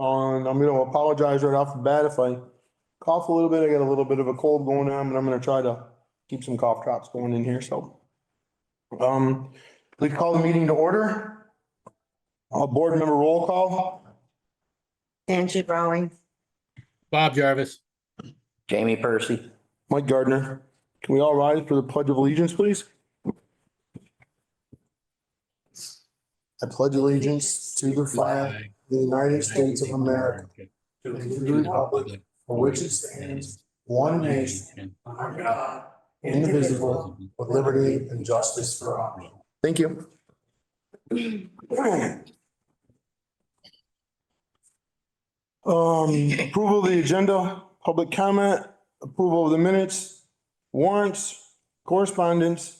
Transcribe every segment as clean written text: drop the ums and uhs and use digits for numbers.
And I'm gonna apologize right off the bat if I cough a little bit. I got a little bit of a cold going on, but I'm gonna try to keep some cough drops going in here, so. Please call the meeting to order. Board member roll call. Angie Rowling. Bob Jarvis. Jamie Percy. Mike Gardner. Can we all rise for the pledge of allegiance, please? I pledge allegiance to the flag of the United States of America, to the republic for which it stands, one nation, under God, indivisible, with liberty and justice for all. Thank you. Approval of the agenda, public comment, approval of the minutes, warrants, correspondence.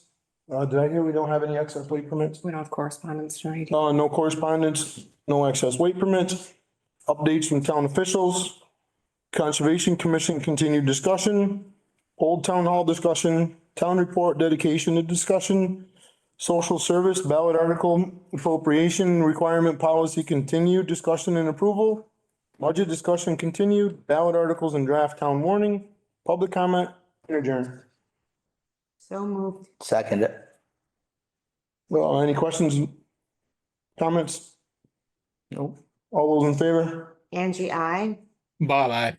Did I hear we don't have any excess weight permits? We don't have correspondence tonight. No correspondence, no excess weight permits, updates from town officials, Conservation Commission continued discussion, Old Town Hall discussion, town report dedication to discussion, social service ballot article appropriation requirement policy continued discussion and approval, budget discussion continued, ballot articles and draft town warning, public comment, and adjourn. So moved. Second it. Well, any questions? Comments? No. All those in favor? Angie, I. Bob, I.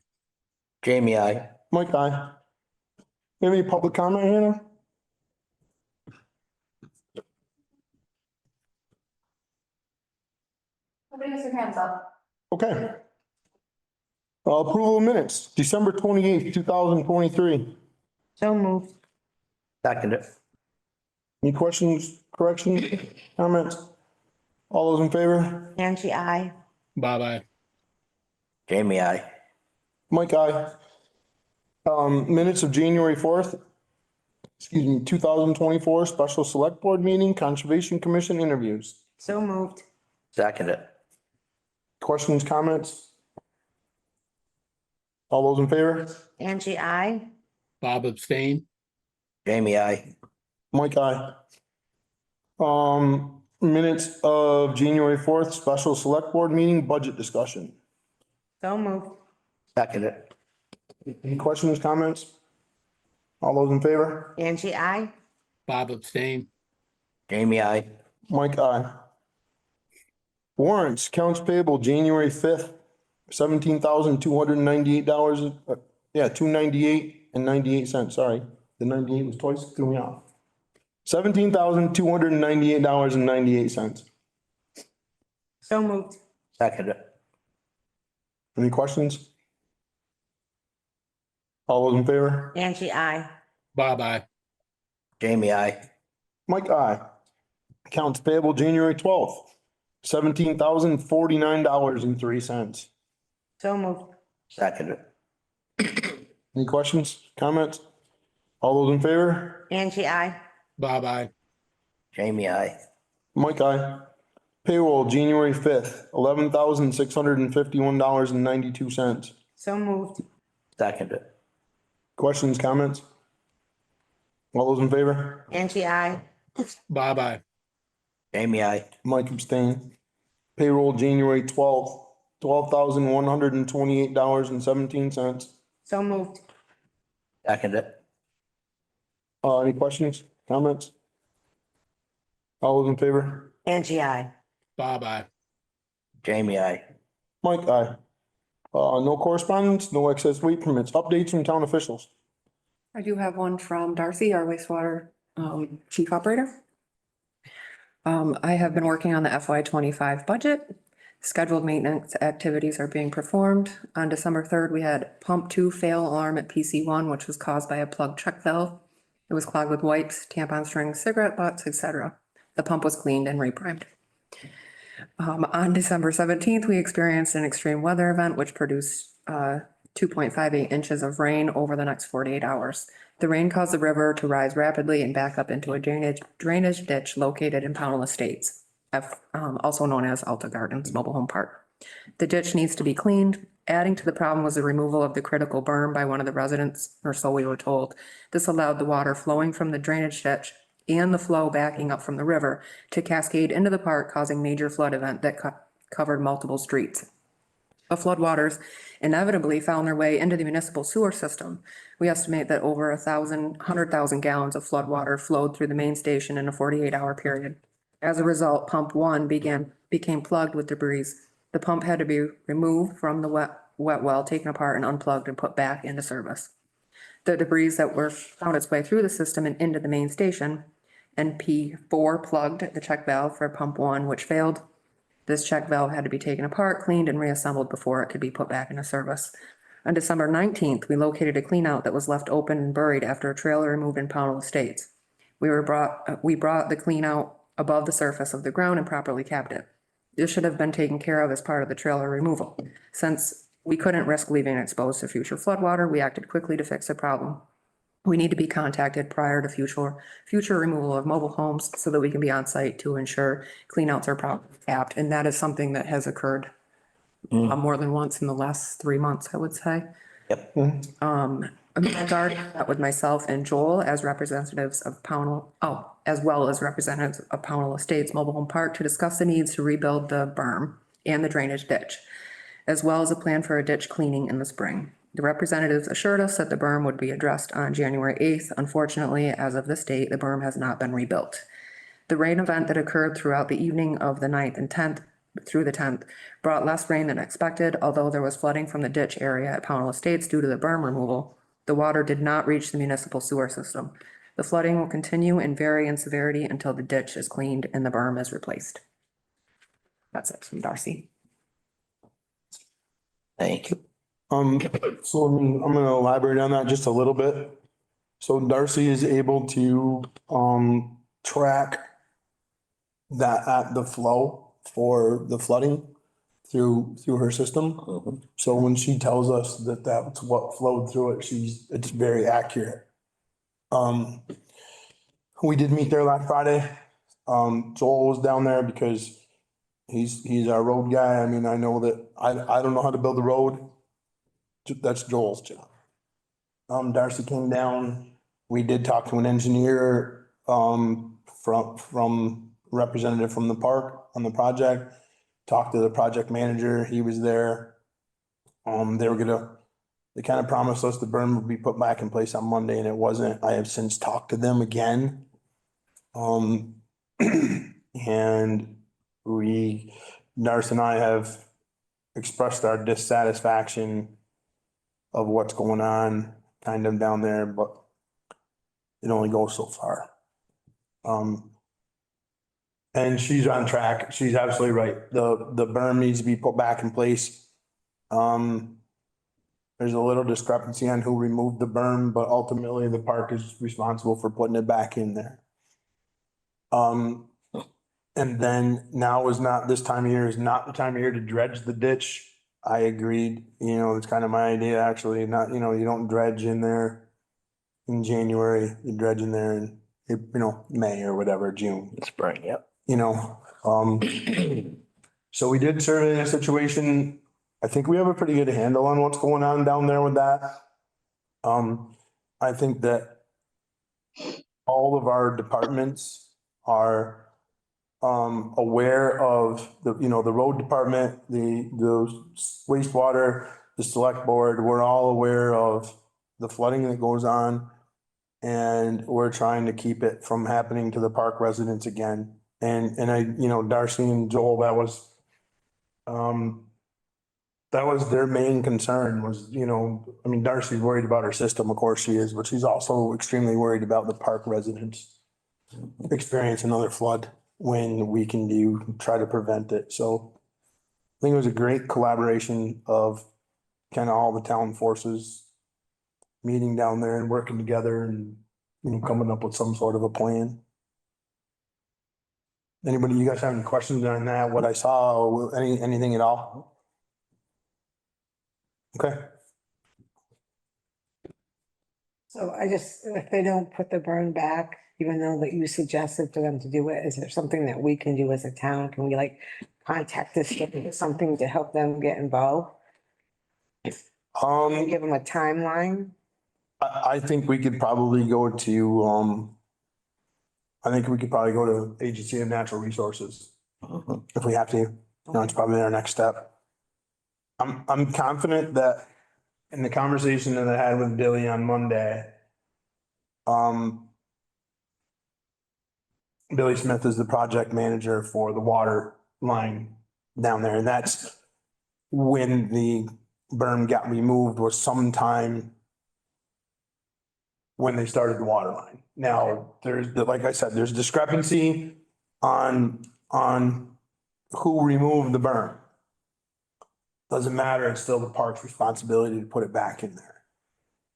Jamie, I. Mike, aye. You have any public comment, Hannah? Nobody has their hands up. Okay. Approval of minutes, December 28th, 2023. So moved. Second it. Any questions, corrections, comments? All those in favor? Angie, I. Bob, I. Jamie, I. Mike, aye. Minutes of January 4th, 2024, special select board meeting, Conservation Commission interviews. So moved. Second it. Questions, comments? All those in favor? Angie, I. Bob abstain. Jamie, I. Mike, aye. Minutes of January 4th, special select board meeting, budget discussion. So moved. Second it. Any questions, comments? All those in favor? Angie, I. Bob abstain. Jamie, I. Mike, aye. Warrants, accounts payable, January 5th, $17,298. $298.98, sorry. The 98 was twice, threw me off. $17,298.98. So moved. Second it. Any questions? All those in favor? Angie, I. Bob, I. Jamie, I. Mike, aye. Accounts payable, January 12th, $17,049.03. So moved. Second it. Any questions, comments? All those in favor? Angie, I. Bob, I. Jamie, I. Mike, aye. Payroll, January 5th, $11,651.92. So moved. Second it. Questions, comments? All those in favor? Angie, I. Bob, I. Jamie, I. Mike abstain. Payroll, January 12th, $12,128.17. So moved. Second it. Any questions, comments? All those in favor? Angie, I. Bob, I. Jamie, I. Mike, aye. No correspondence, no excess weight permits, updates from town officials. I do have one from Darcy, our wastewater chief operator. I have been working on the FY25 budget. Scheduled maintenance activities are being performed. On December 3rd, we had pump 2 fail alarm at PC1, which was caused by a plugged check valve. It was clogged with wipes, tampon strings, cigarette butts, etc. The pump was cleaned and reprimed. On December 17th, we experienced an extreme weather event which produced 2.58 inches of rain over the next 48 hours. The rain caused the river to rise rapidly and back up into a drainage ditch located in Pownal Estates, also known as Alta Gardens Mobile Home Park. The ditch needs to be cleaned. Adding to the problem was the removal of the critical berm by one of the residents, or so we were told. This allowed the water flowing from the drainage ditch and the flow backing up from the river to cascade into the park, causing major flood event that covered multiple streets. of floodwaters inevitably found their way into the municipal sewer system. We estimate that over 100,000 gallons of floodwater flowed through the main station in a 48-hour period. As a result, pump one became plugged with debris. The pump had to be removed from the wet well, taken apart and unplugged and put back into service. The debris that found its way through the system and into the main station, and P4 plugged the check valve for pump one, which failed. This check valve had to be taken apart, cleaned and reassembled before it could be put back into service. On December 19th, we located a cleanout that was left open and buried after a trailer removed in Pownal Estates. We brought the cleanout above the surface of the ground and properly capped it. This should have been taken care of as part of the trailer removal. Since we couldn't risk leaving it exposed to future floodwater, we acted quickly to fix the problem. We need to be contacted prior to future removal of mobile homes so that we can be on site to ensure cleanouts are properly capped. And that is something that has occurred more than once in the last 3 months, I would say. Yep. Amanda Gardner met with myself and Joel as representatives of Pownal, as well as representatives of Pownal Estates Mobile Home Park to discuss the needs to rebuild the berm and the drainage ditch, as well as a plan for a ditch cleaning in the spring. The representatives assured us that the berm would be addressed on January 8th. Unfortunately, as of this date, the berm has not been rebuilt. The rain event that occurred throughout the evening of the 9th and 10th through the 10th brought less rain than expected, although there was flooding from the ditch area at Pownal Estates due to the berm removal. The water did not reach the municipal sewer system. The flooding will continue and vary in severity until the ditch is cleaned and the berm is replaced. That's it from Darcy. Thank you. So I'm gonna elaborate on that just a little bit. So Darcy is able to, track that at the flow for the flooding through her system. So when she tells us that that's what flowed through it, it's very accurate. We did meet there last Friday. Joel was down there because he's our road guy. I mean, I know that I don't know how to build a road. That's Joel's job. Darcy came down. We did talk to an engineer, from representative from the park on the project. Talked to the project manager. He was there. They kind of promised us the berm would be put back in place on Monday and it wasn't. I have since talked to them again. And Darcy and I have expressed our dissatisfaction of what's going on kind of down there, but it only goes so far. And she's on track. She's absolutely right. The berm needs to be put back in place. There's a little discrepancy on who removed the berm, but ultimately the park is responsible for putting it back in there. And then this time of year is not the time of year to dredge the ditch. I agreed, it's kind of my idea, actually, not, you don't dredge in there in January, you dredge in there in, May or whatever, June, Spring, yep. So we did survey the situation. I think we have a pretty good handle on what's going on down there with that. I think that all of our departments are aware of the road department, the wastewater, the select board. We're all aware of the flooding that goes on. And we're trying to keep it from happening to the park residents again. And Darcy and Joel, that was their main concern was, Darcy's worried about her system, of course she is, but she's also extremely worried about the park residents experience another flood when we can try to prevent it. So I think it was a great collaboration of kind of all the town forces meeting down there and working together and, coming up with some sort of a plan. Anybody, you guys have any questions on that, what I saw, or anything at all? Okay. So if they don't put the burn back, even though that you suggested for them to do it, is there something that we can do as a town? Can we contact this, something to help them get involved? Give them a timeline? I think we could probably go to, Agency of Natural Resources if we have to. It's probably our next step. I'm confident that in the conversation that I had with Billy on Monday, Billy Smith is the project manager for the water line down there, and that's when the berm got removed was sometime when they started the water line. Now, like I said, there's discrepancy on who removed the berm. Doesn't matter, it's still the park's responsibility to put it back in there.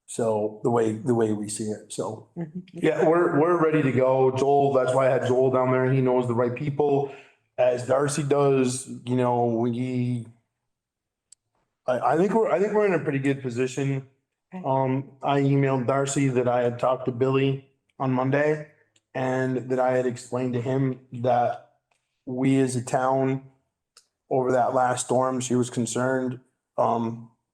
So the way we see it, so. Yeah, we're ready to go. Joel, that's why I had Joel down there. He knows the right people. As Darcy does, you know, I think we're in a pretty good position. I emailed Darcy that I had talked to Billy on Monday and that I had explained to him that we as a town over that last storm, she was concerned,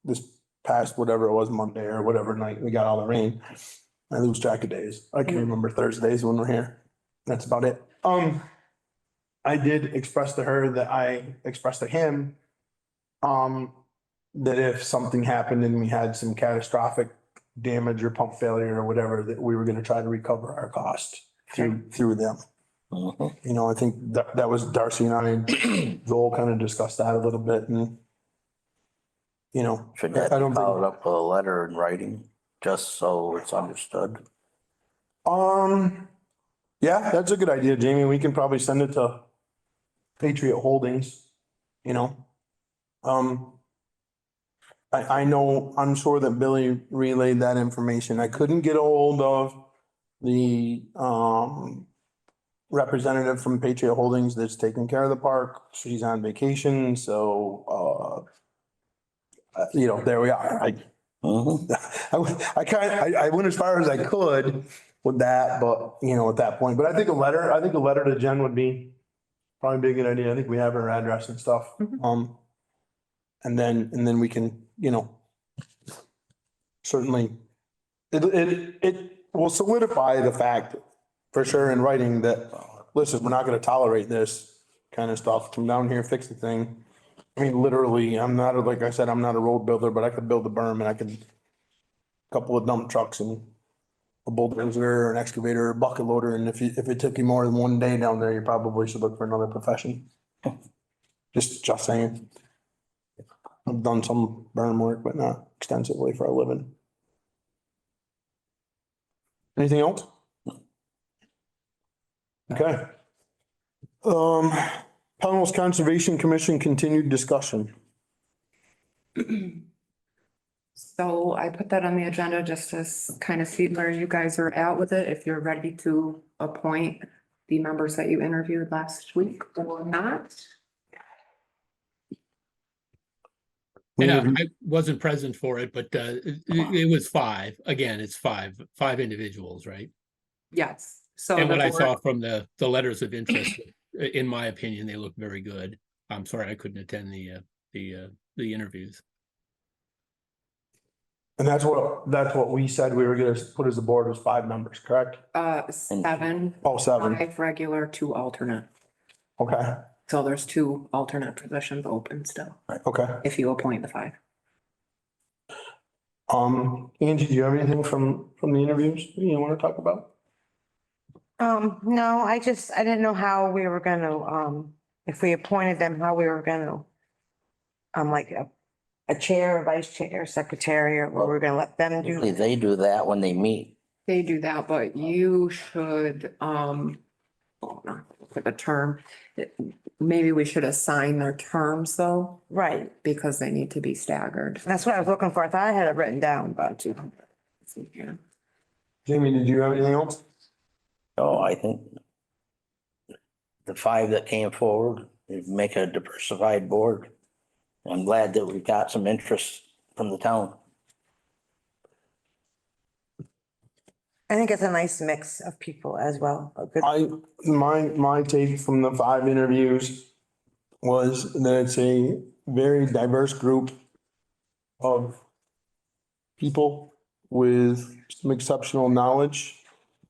this past whatever it was, Monday or whatever night we got all the rain. I lose track of days. I can remember Thursdays when we're here. That's about it. I did express to her that I expressed to him, that if something happened and we had some catastrophic damage or pump failure or whatever, that we were gonna try to recover our cost through them. Mhm. You know, I think that was Darcy and I, Joel kind of discussed that a little bit and, you know, Should that I be don't think. followed up with a letter in writing, just so it's understood? Yeah, that's a good idea, Jamie. We can probably send it to Patriot Holdings, you know. I know, I'm sure that Billy relayed that information. I couldn't get a hold of the, representative from Patriot Holdings that's taking care of the park. She's on vacation, so, you know, there we are. Mhm. I went as far as I could with that, but you know, at that point, but I think a letter to Jen would probably be a good idea. I think we have her address and stuff. And then we can, you know, certainly, it will solidify the fact for sure in writing that, listen, we're not gonna tolerate this kind of stuff. Come down here, fix the thing. I mean, literally, like I said, I'm not a road builder, but I could build a berm and I could couple of dump trucks and a bulldozer, an excavator, a bucket loader, and if it took you more than one day down there, you probably should look for another profession. Just saying. I've done some burn work, but not extensively for a living. Anything else? Okay. Pownal's Conservation Commission continued discussion. So I put that on the agenda just to kind of see where you guys are at with it, if you're ready to appoint the members that you interviewed last week or not. Yeah, I wasn't present for it, but it was five. Again, it's five individuals, right? Yes, so. And the what I board- saw from the letters of interest, in my opinion, they look very good. I'm sorry I couldn't attend the interviews. And that's what we said we were gonna put as a board was 5 members, correct? 7, Oh, 7. 5 regular, 2 alternate. Okay, So there's 2 alternate positions open still, okay. if you appoint the 5. Angie, do you have anything from the interviews you want to talk about? No, I didn't know how we were gonna, if we appointed them, how we were gonna, like a chair, a vice chair, secretary, or what we're gonna let them Usually do. they do that when they meet. They do that, but you should, for the term, maybe we should assign their terms though, Right, because they need to be staggered. that's what I was looking for. I thought I had it written down, but Yeah. Jamie, did you have anything else? Oh, I think the 5 that came forward, it'd make a diversified board. I'm glad that we got some interest from the town. I think it's a nice mix of people as well. A good, My take from the 5 interviews was that it's a very diverse group of people with some exceptional knowledge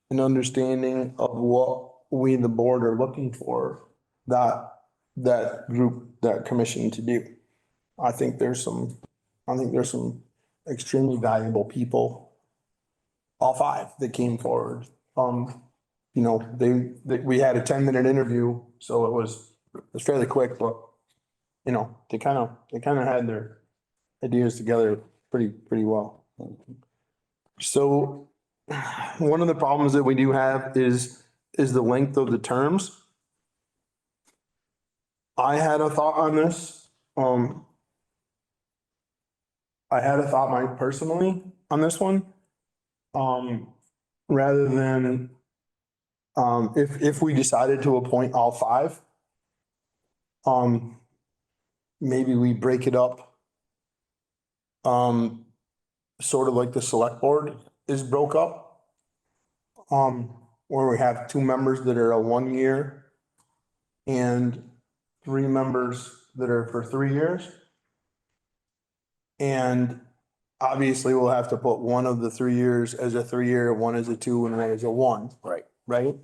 and understanding of what we, the board, are looking for that group, that commission to do. I think there's some extremely valuable people. All five that came forward. You know, we had a 10-minute interview, so it was fairly quick, but you know, they kind of had their ideas together pretty well. So one of the problems that we do have is the length of the terms. I had a thought on this. I had a thought mine personally on this one. Rather than, if we decided to appoint all five, maybe we break it up. Sort of like the select board is broke up. Where we have two members that are a 1 year and three members that are for 3 years. And obviously we'll have to put one of the 3 years as a 3-year, one as a 2, and one as a 1. Right. Right?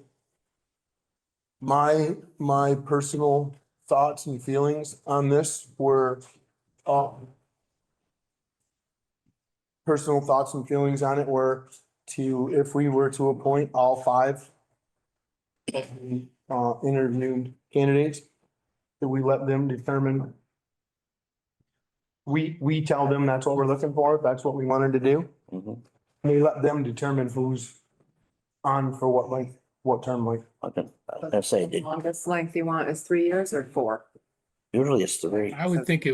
My personal thoughts and feelings on this were, personal thoughts and feelings on it were if we were to appoint all five interviewed candidates, that we let them determine. We tell them that's what we're looking for, that's what we wanted to do. Mhm. We let them determine who's on for what length, what term length. I was gonna say, Longest length you want is 3 years or 4? usually it's 3. I would think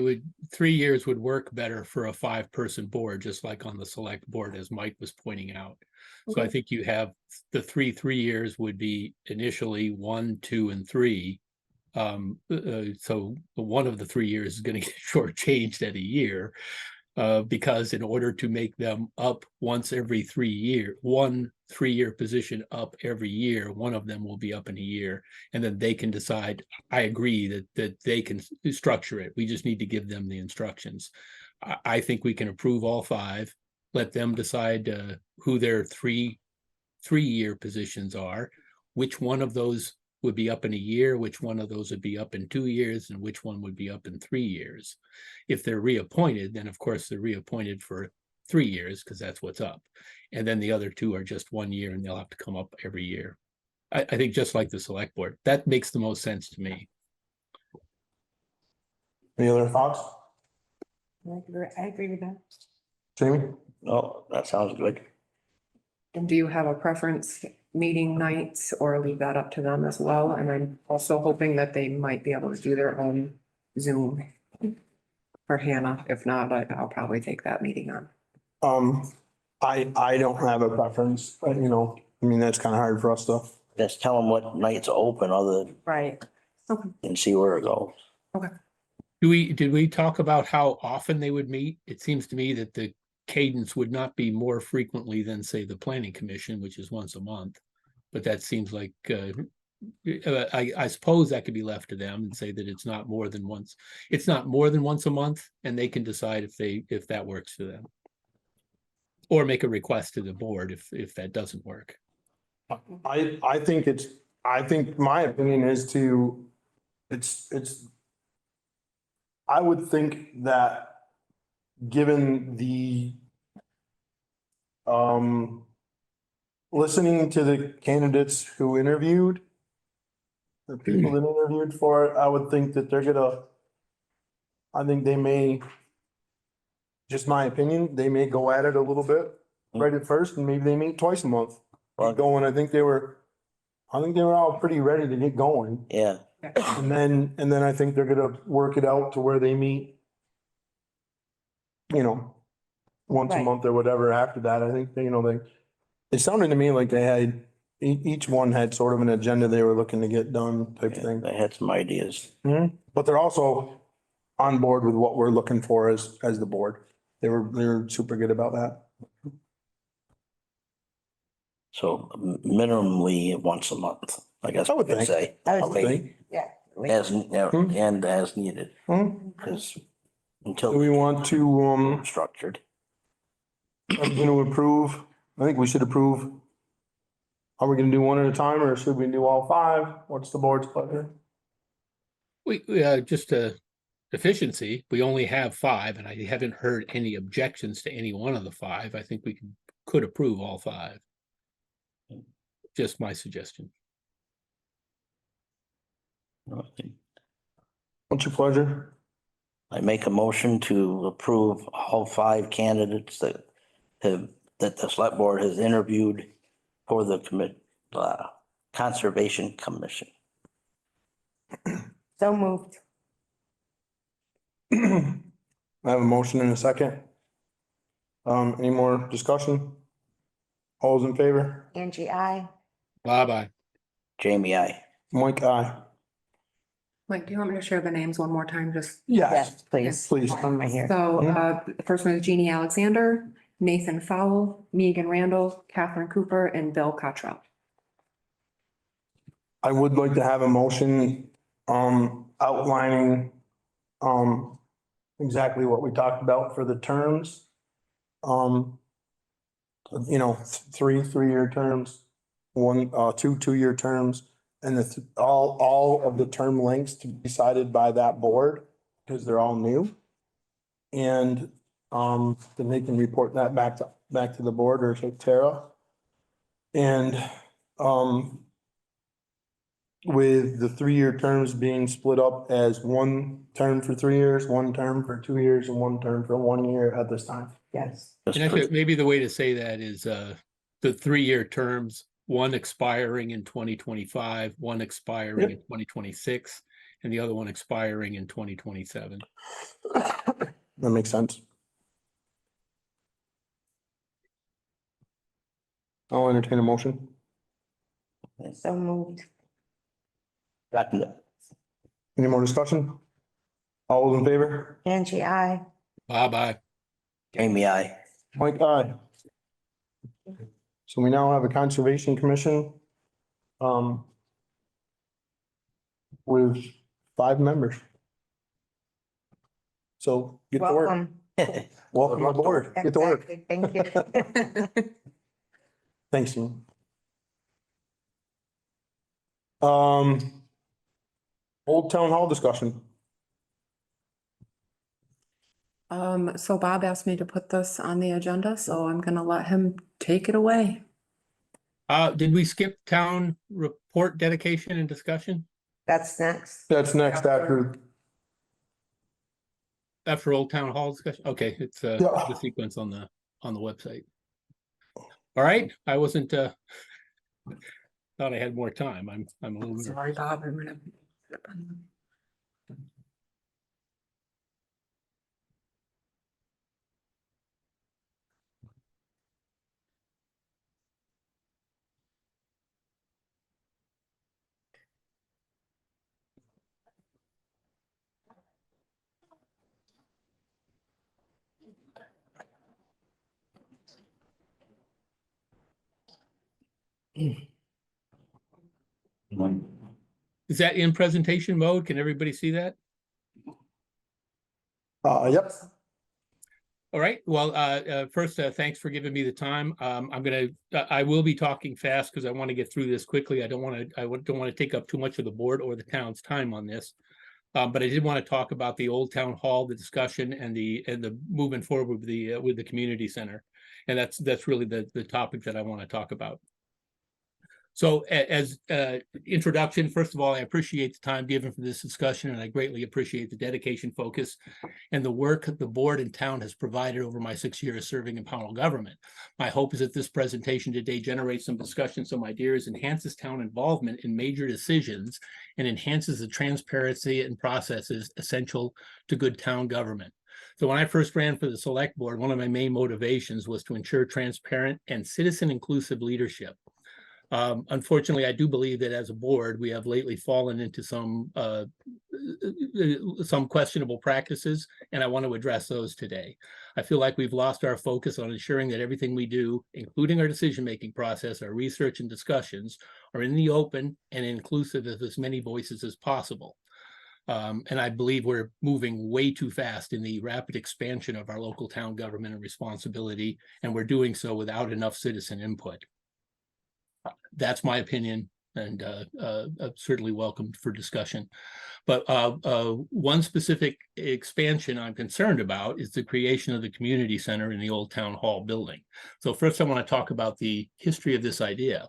3 years would work better for a 5-person board, just like on the select board, as Mike was pointing out. So I Okay. think you have the 3 years would be initially 1, 2, and 3. So one of the 3 years is going to get shortchanged at a year. Because in order to make them up once every 3 year, 1 3-year position up every year, one of them will be up in a year. And then they can decide. I agree that they can structure it. We just need to give them the instructions. I think we can approve all 5, let them decide who their 3-year positions are, which one of those would be up in a year, which one of those would be up in 2 years, and which one would be up in 3 years. If they're reappointed, then of course they're reappointed for 3 years because that's what's up. And then the other 2 are just 1 year and they'll have to come up every year. I think just like the select board, that makes the most sense to me. Any other thoughts? I agree with that. Jamie? Oh, that sounds good. And do you have a preference, meeting nights, or leave that up to them as well? And I'm also hoping that they might be able to do their own Zoom for Hannah. If not, I'll probably take that meeting on. I don't have a preference, but you know, I mean, that's kind of hard for us to. Just tell them what nights open other Right. and see where it goes. Did we talk about how often they would meet? It seems to me that the cadence would not be more frequently than, say, the planning commission, which is once a month. But that seems like, I suppose that could be left to them and say that it's not more than once. It's not more than once a month, and they can decide if that works for them. Or make a request to the board if that doesn't work. I think my opinion is I would think that given the listening to the candidates who interviewed, the people that interviewed for it, I would think that I think they may, just my opinion, they may go at it a little bit right at first, and maybe they meet twice a month. Right. Going, I think they were all pretty ready to get going. Yeah, And then I think they're gonna work it out to where they meet, you know, once a Right. month or whatever after that. I think, it sounded to me like they had, each one had sort of an agenda they were looking to get done type yeah, thing. they had some ideas. But they're also on board with what we're looking for as the board. They were super good about that. So minimally once a month, I guess I would we could think. say. I would I would think. Yeah. And as needed, because Do until we want to, structured. I'm gonna approve, I think we should approve. Are we gonna do one at a time or should we do all 5? What's the board's pleasure? We just efficiency. We only have 5, and I haven't heard any objections to any one of the 5. I think we could approve all 5. Just my suggestion. What's your pleasure? I make a motion to approve all 5 candidates that the select board has interviewed for the Conservation Commission. So moved. I have a motion and a second. Any more discussion? All those in favor? Angie, I. Bye-bye. Jamie, I. Mike, aye. Mike, do you want me to share the names one more time? Just Yes, please. Please. On my here. so, the first one is Jeannie Alexander, Nathan Fowle, Megan Randall, Catherine Cooper, and Bill Cottrell. I would like to have a motion, outlining, exactly what we talked about for the terms. You know, 3-year terms, 2-year terms, and all of the term lengths to be decided by that board, because they're all new. And, then they can report that back to the board or to Tara. And, with the 3-year terms being split up as 1 term for 3 years, 1 term for 2 years, and 1 term for 1 year at this time. Yes. And I think maybe the way to say that is the 3-year terms, 1 expiring in 2025, 1 expiring in 2026, and the other one expiring in 2027. That makes sense. I'll entertain a motion. So moved. Second. Any more discussion? All those in favor? Angie, I. Bye-bye. Jamie, I. Mike, aye. So we now have a Conservation Commission. With 5 members. So get to work. Welcome. Welcome aboard. Get to work. Exactly. Thank you. Thanks, Ian. Old Town Hall discussion. So Bob asked me to put this on the agenda, so I'm gonna let him take it away. Did we skip town report dedication and discussion That's next. That's next after, after Old Town Hall discussion? Okay, it's Yeah. the sequence on the website. All right, I wasn't thought I had more time. I'm a little. Sorry, Bob, I'm gonna. Is that in presentation mode? Can everybody see that? yep. All right, well, first, thanks for giving me the time. I will be talking fast because I want to get through this quickly. I don't want to take up too much of the board or the town's time on this. But I did want to talk about the Old Town Hall, the discussion and the moving forward with the community center. And that's really the topic that I want to talk about. So as introduction, first of all, I appreciate the time given for this discussion, and I greatly appreciate the dedication, focus, and the work the board and town has provided over my 6 years serving in Pownal government. My hope is that this presentation today generates some discussion, some ideas, enhances town involvement in major decisions, and enhances the transparency and processes essential to good town government. So when I first ran for the select board, one of my main motivations was to ensure transparent and citizen-inclusive leadership. Unfortunately, I do believe that as a board, we have lately fallen into some questionable practices, and I want to address those today. I feel like we've lost our focus on ensuring that everything we do, including our decision-making process, our research and discussions, are in the open and inclusive of as many voices as possible. And I believe we're moving way too fast in the rapid expansion of our local town government and responsibility, and we're doing so without enough citizen input. That's my opinion. and certainly welcomed for discussion. But one specific expansion I'm concerned about is the creation of the community center in the old town hall building. So first I want to talk about the history of this idea.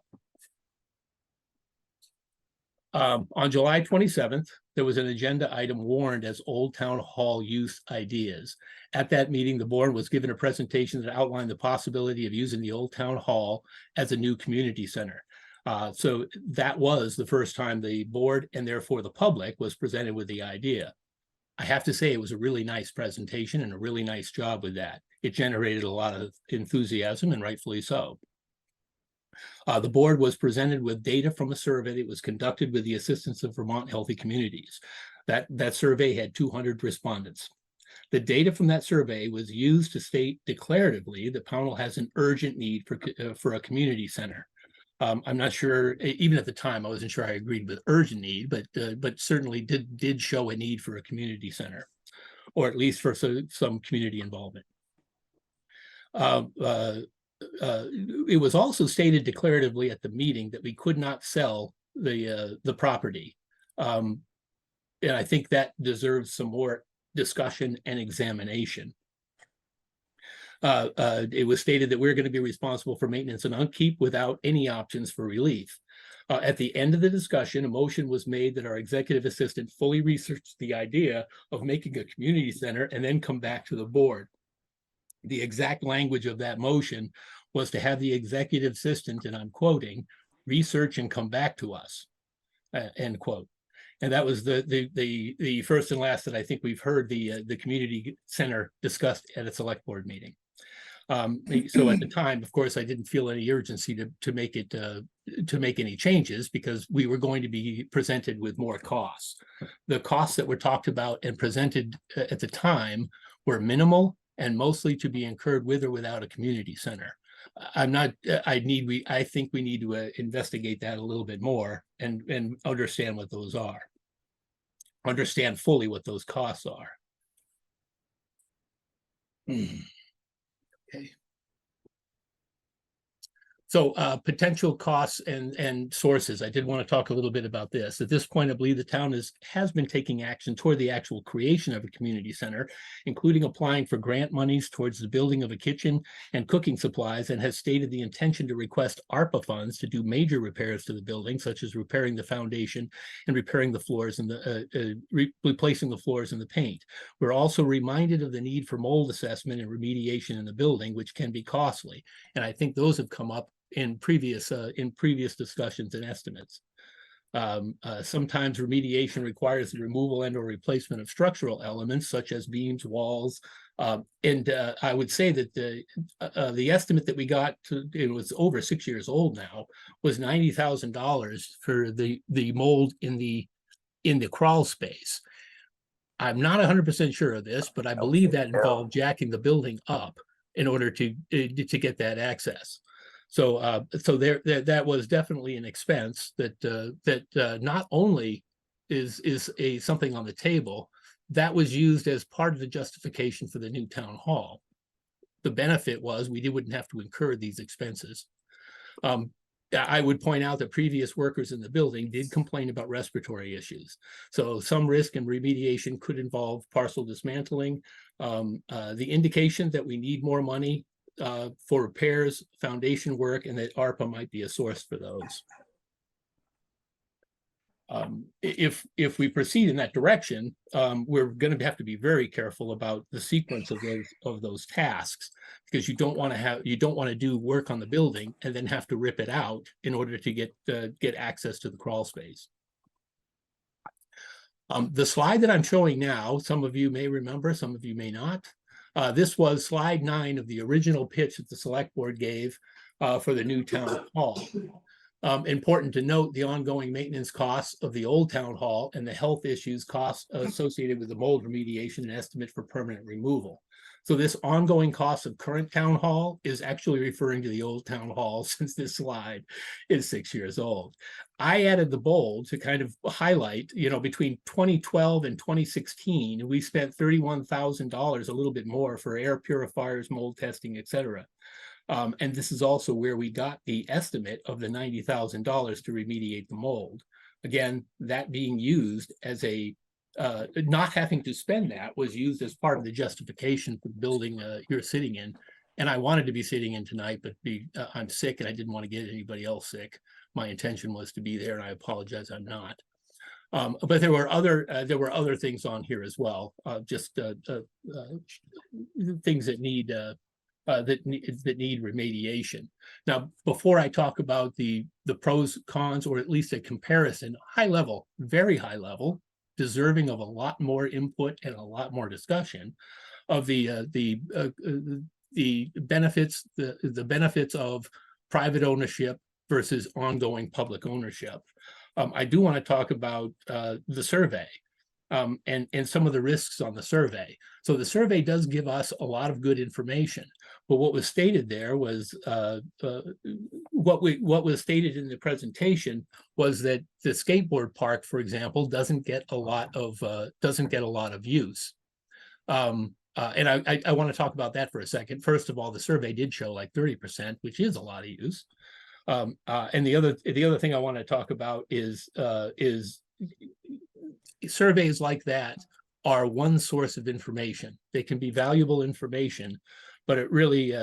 On July 27th, there was an agenda item warned as Old Town Hall use ideas. At that meeting, the board was given a presentation that outlined the possibility of using the Old Town Hall as a new community center. So that was the first time the board and therefore the public was presented with the idea. I have to say it was a really nice presentation and a really nice job with that. It generated a lot of enthusiasm, and rightfully so. The board was presented with data from a survey that was conducted with the assistance of Vermont Healthy Communities. That survey had 200 respondents. The data from that survey was used to state declaratively that Pownal has an urgent need for a community center. I'm not sure, even at the time, I wasn't sure I agreed with urgent need, but certainly did show a need for a community center, or at least for some community involvement. It was also stated declaratively at the meeting that we could not sell the property. And I think that deserves some more discussion and examination. It was stated that we're going to be responsible for maintenance and upkeep without any options for relief. At the end of the discussion, a motion was made that our executive assistant fully researched the idea of making a community center and then come back to the board. The exact language of that motion was to have the executive assistant, and I'm quoting, research and come back to us, end quote. And that was the first and last that I think we've heard the community center discussed at a select board meeting. So at the time, of course, I didn't feel any urgency to make any changes because we were going to be presented with more costs. The costs that were talked about and presented at the time were minimal and mostly to be incurred with or without a community center. I think we need to investigate that a little bit more and understand what those are. Understand fully what those costs are. Okay. So potential costs and sources. I did want to talk a little bit about this. At this point, I believe the town has been taking action toward the actual creation of a community center, including applying for grant monies towards the building of a kitchen and cooking supplies, and has stated the intention to request ARPA funds to do major repairs to the building, such as repairing the foundation and repairing the floors and replacing the floors and the paint. We're also reminded of the need for mold assessment and remediation in the building, which can be costly. And I think those have come up in previous discussions and estimates. Sometimes remediation requires the removal and or replacement of structural elements such as beams, walls, and I would say that the estimate that we got it was over 6 years old now, was $90,000 for the mold in the crawl space. I'm not 100% sure of this, but I believe that involved jacking the building up in order to get that access. So that was definitely an expense that not only is something on the table, that was used as part of the justification for the new town hall. The benefit was we wouldn't have to incur these expenses. I would point out that previous workers in the building did complain about respiratory issues. So some risk and remediation could involve partial dismantling. The indication that we need more money for repairs, foundation work, and that ARPA might be a source for those. If we proceed in that direction, we're going to have to be very careful about the sequence of those tasks, because you don't want to do work on the building and then have to rip it out in order to get access to the crawl space. The slide that I'm showing now, some of you may remember, some of you may not. This was slide 9 of the original pitch that the select board gave for the new town hall. Important to note the ongoing maintenance costs of the old town hall and the health issues costs associated with the mold remediation and estimate for permanent removal. So this ongoing cost of current town hall is actually referring to the old town hall, since this slide is 6 years old. I added the bold to kind of highlight, between 2012 and 2016, we spent $31,000, a little bit more, for air purifiers, mold testing, etc. And this is also where we got the estimate of the $90,000 to remediate the mold. Again, that being used as a, not having to spend that was used as part of the justification for the building you're sitting in. And I wanted to be sitting in tonight, but I'm sick and I didn't want to get anybody else sick. My intention was to be there, and I apologize, I'm not. But there were other things on here as well, just things that need remediation. Now, before I talk about the pros, cons, or at least a comparison, high level, very high level, deserving of a lot more input and a lot more discussion of the benefits, the benefits of private ownership versus ongoing public ownership. I do want to talk about the survey and some of the risks on the survey. So the survey does give us a lot of good information, but what was stated there was what was stated in the presentation was that the skateboard park, for example, doesn't get a lot of use. And I want to talk about that for a second. First of all, the survey did show like 30%, which is a lot of use. And the other thing I want to talk about is surveys like that are one source of information. They can be valuable information, but it really,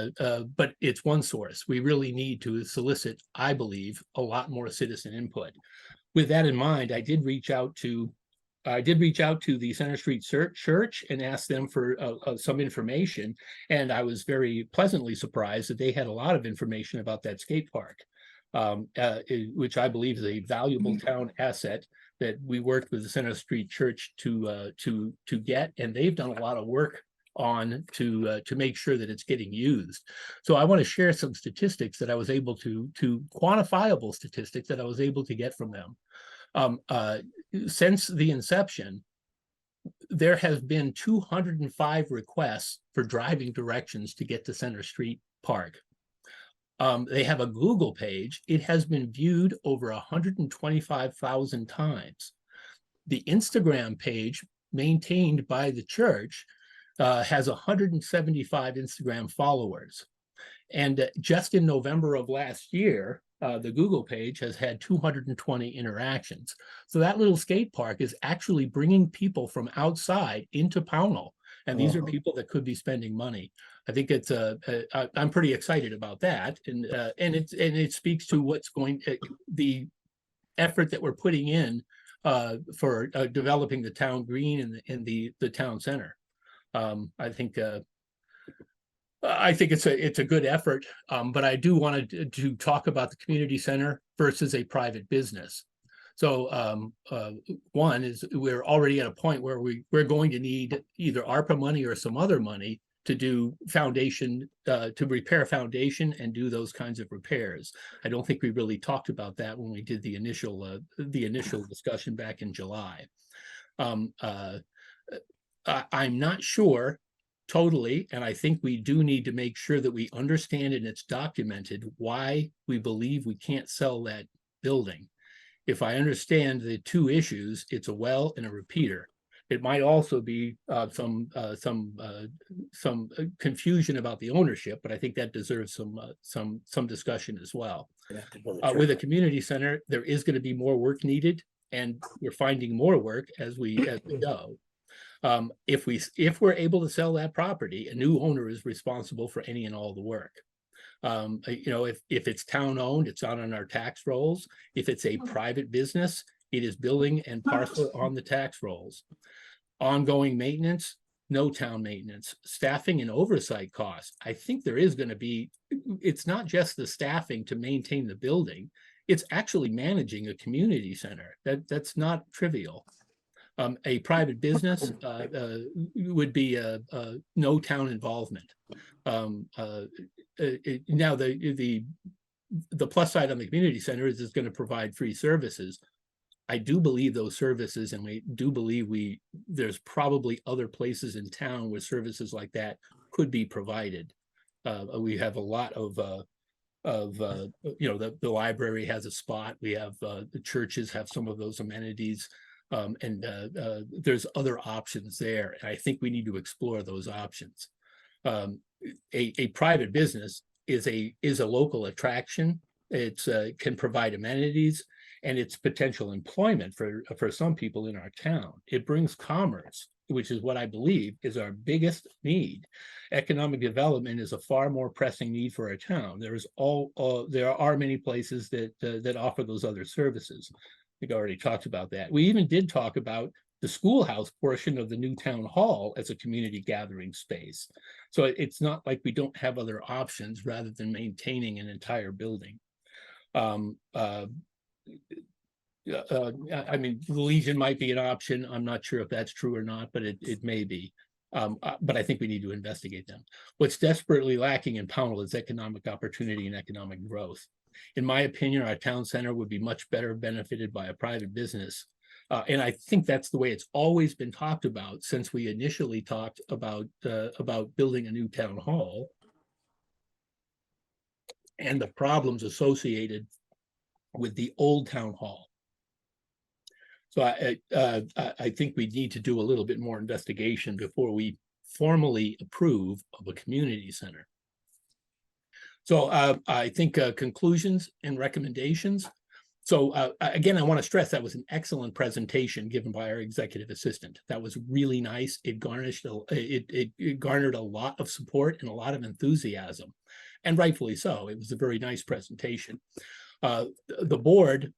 but it's one source. We really need to solicit, I believe, a lot more citizen input. With that in mind, I did reach out to the Center Street Church and asked them for some information. And I was very pleasantly surprised that they had a lot of information about that skate park, which I believe is a valuable town asset that we worked with the Center Street Church to get, and they've done a lot of work on to make sure that it's getting used. So I want to share some statistics that I was able to quantifiable statistics that I was able to get from them. Since the inception, there has been 205 requests for driving directions to get to Center Street Park. They have a Google page. It has been viewed over 125,000 times. The Instagram page maintained by the church has 175 Instagram followers. And just in November of last year, the Google page has had 220 interactions. So that little skate park is actually bringing people from outside into Pownal. And these are people that could be spending money. I think it's I'm pretty excited about that. And it speaks to what's the effort that we're putting in for developing the town green and the town center. I think it's a good effort, but I do want to talk about the community center versus a private business. So one is we're already at a point where we're going to need either ARPA money or some other money to do foundation, to repair foundation and do those kinds of repairs. I don't think we really talked about that when we did the initial discussion back in July. I'm not sure totally, and I think we do need to make sure that we understand and it's documented why we believe we can't sell that building. If I understand the two issues, it's a well and a repeater. It might also be some confusion about the ownership, but I think that deserves some discussion as well. With a community center, there is going to be more work needed, and we're finding more work as we go. If we're able to sell that property, a new owner is responsible for any and all the work. If it's town owned, it's not on our tax rolls. If it's a private business, it is billing and parcel on the tax rolls. Ongoing maintenance, no town maintenance. Staffing and oversight costs. I think there is going to be, it's not just the staffing to maintain the building, it's actually managing a community center. That's not trivial. A private business would be no town involvement. Now the plus side on the community center is it's going to provide free services. I do believe those services, and we do believe there's probably other places in town where services like that could be provided. We have a lot of the library has a spot. We have the churches have some of those amenities. And there's other options there. And I think we need to explore those options. A private business, is a local attraction. It's can provide amenities, and it's potential employment for some people in our town. It brings commerce, which is what I believe is our biggest need. Economic development is a far more pressing need for our town. There are many places that offer those other services. I think I already talked about that. We even did talk about the schoolhouse portion of the new town hall as a community gathering space. So it's not like we don't have other options rather than maintaining an entire building. I mean, the Legion might be an option. I'm not sure if that's true or not, but it may be. But I think we need to investigate them. What's desperately lacking in Pownal is economic opportunity and economic growth. In my opinion, our town center would be much better benefited by a private business. And I think that's the way it's always been talked about since we initially talked about building a new town hall and the problems associated with the old town hall. So I think we need to do a little bit more investigation before we formally approve of a community center. So I think conclusions and recommendations. So again, I want to stress that was an excellent presentation given by our executive assistant. That was really nice. It garnished it garnered a lot of support and a lot of enthusiasm, and rightfully so. It was a very nice presentation. The board,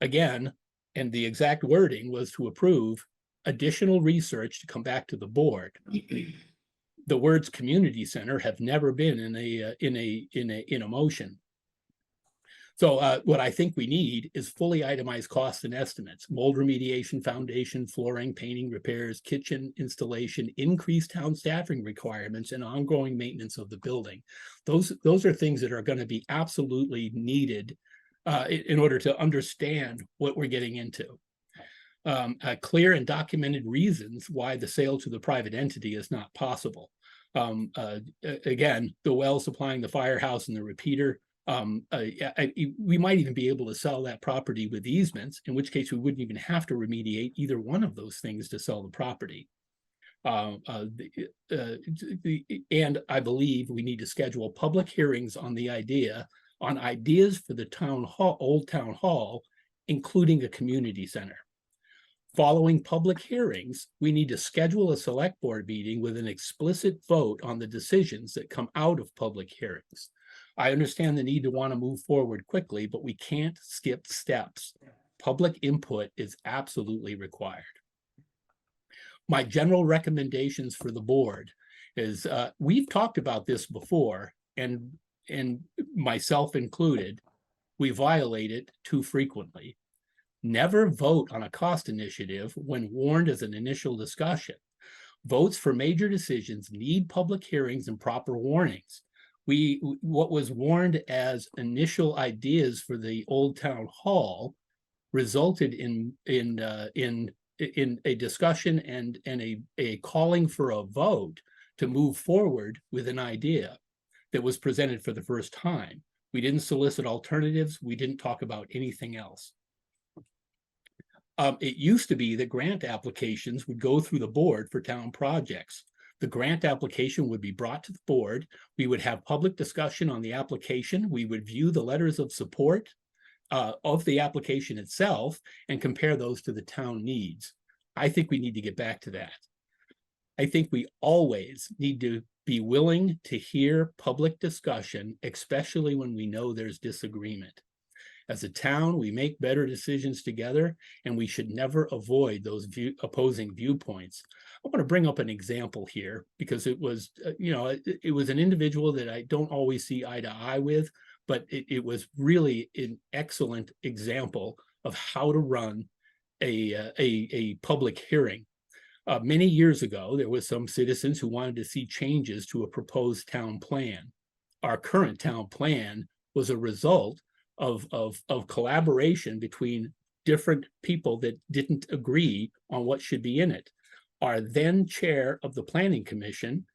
again, and the exact wording was to approve additional research to come back to the board. The words community center have never been in a motion. So what I think we need is fully itemized costs and estimates: mold remediation, foundation, flooring, painting, repairs, kitchen installation, increased town staffing requirements, and ongoing maintenance of the building. Those are things that are going to be absolutely needed in order to understand what we're getting into. Clear and documented reasons why the sale to the private entity is not possible. Again, the well supplying the firehouse and the repeater. We might even be able to sell that property with easements, in which case we wouldn't even have to remediate either one of those things to sell the property. And I believe we need to schedule public hearings on ideas for the town hall, old town hall, including a community center. Following public hearings, we need to schedule a select board meeting with an explicit vote on the decisions that come out of public hearings. I understand the need to want to move forward quickly, but we can't skip steps. Public input is absolutely required. My general recommendations for the board is, we've talked about this before, and myself included, we violate it too frequently. Never vote on a cost initiative when warned as an initial discussion. Votes for major decisions need public hearings and proper warnings. What was warned as initial ideas for the old town hall resulted in a discussion and a calling for a vote to move forward with an idea that was presented for the first time. We didn't solicit alternatives. We didn't talk about anything else. It used to be that grant applications would go through the board for town projects. The grant application would be brought to the board. We would have public discussion on the application. We would view the letters of support of the application itself and compare those to the town needs. I think we need to get back to that. I think we always need to be willing to hear public discussion, especially when we know there's disagreement. As a town, we make better decisions together, and we should never avoid those opposing viewpoints. I want to bring up an example here because it was, it was an individual that I don't always see eye to eye with, but it was really an excellent example of how to run a public hearing. Many years ago, there was some citizens who wanted to see changes to a proposed town plan. Our current town plan was a result of collaboration between different people that didn't agree on what should be in it. Our then chair of the planning commission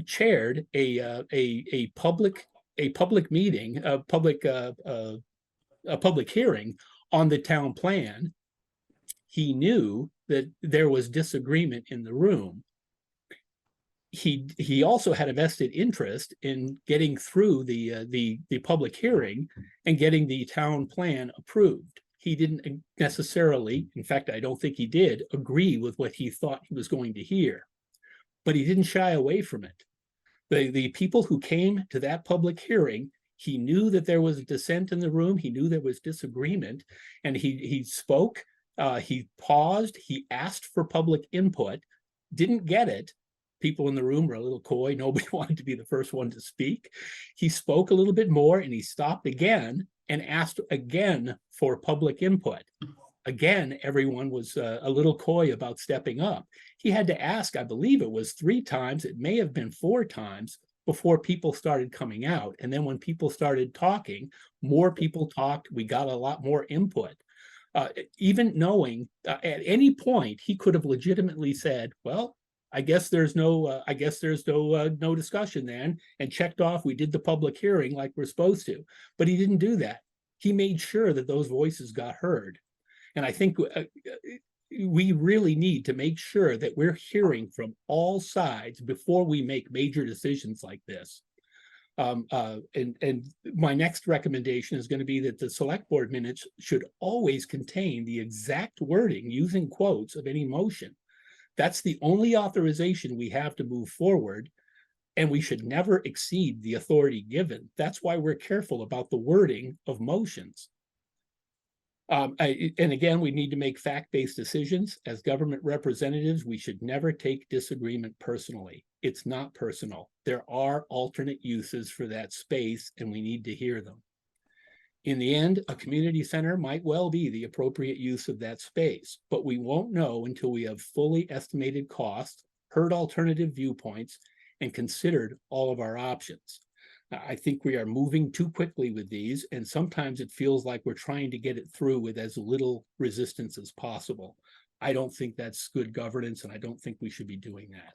chaired a public meeting, a public hearing on the town plan. He knew that there was disagreement in the room. he also had a vested interest in getting through the public hearing and getting the town plan approved. He didn't necessarily, in fact, I don't think he did agree with what he thought he was going to hear, but he didn't shy away from it. The people who came to that public hearing, he knew that there was dissent in the room. He knew there was disagreement, and he spoke. He paused. He asked for public input. Didn't get it. People in the room were a little coy. Nobody wanted to be the first one to speak. He spoke a little bit more, and he stopped again and asked again for public input. Again, everyone was a little coy about stepping up. He had to ask, I believe it was 3 times, it may have been 4 times before people started coming out. And then when people started talking, more people talked, we got a lot more input. Even knowing at any point, he could have legitimately said, well, I guess there's no discussion then, and checked off, we did the public hearing like we're supposed to. But he didn't do that. He made sure that those voices got heard. And I think we really need to make sure that we're hearing from all sides before we make major decisions like this. And my next recommendation is going to be that the select board minutes should always contain the exact wording using quotes of any motion. That's the only authorization we have to move forward, and we should never exceed the authority given. That's why we're careful about the wording of motions. And again, we need to make fact-based decisions. As government representatives, we should never take disagreement personally. It's not personal. There are alternate uses for that space, and we need to hear them. In the end, a community center might well be the appropriate use of that space, but we won't know until we have fully estimated costs, heard alternative viewpoints, and considered all of our options. I think we are moving too quickly with these, and sometimes it feels like we're trying to get it through with as little resistance as possible. I don't think that's good governance, and I don't think we should be doing that.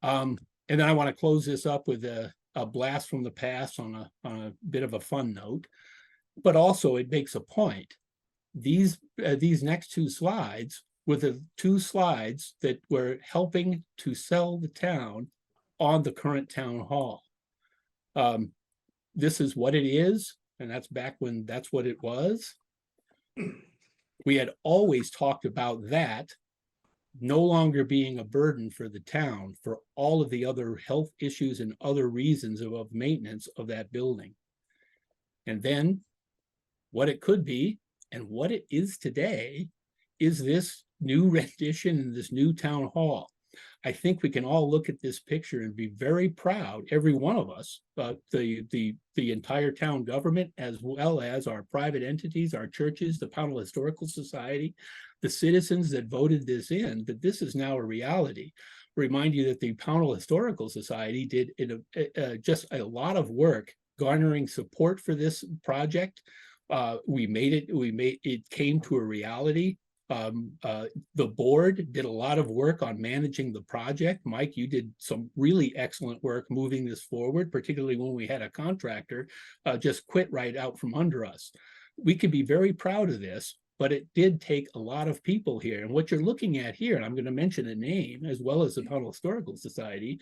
And then I want to close this up with a blast from the past on a bit of a fun note, but also it makes a point. These next 2 slides were the 2 slides that were helping to sell the town on the current town hall. This is what it is, and that's back when that's what it was. We had always talked about that no longer being a burden for the town for all of the other health issues and other reasons of maintenance of that building. And then what it could be and what it is today is this new rendition and this new town hall. I think we can all look at this picture and be very proud, every one of us, the entire town government, as well as our private entities, our churches, the Pownal Historical Society, the citizens that voted this in, that this is now a reality. Remind you that the Pownal Historical Society did just a lot of work garnering support for this project. It came to a reality. The board did a lot of work on managing the project. Mike, you did some really excellent work moving this forward, particularly when we had a contractor just quit right out from under us. We can be very proud of this, but it did take a lot of people here. And what you're looking at here, and I'm going to mention a name as well as the Pownal Historical Society,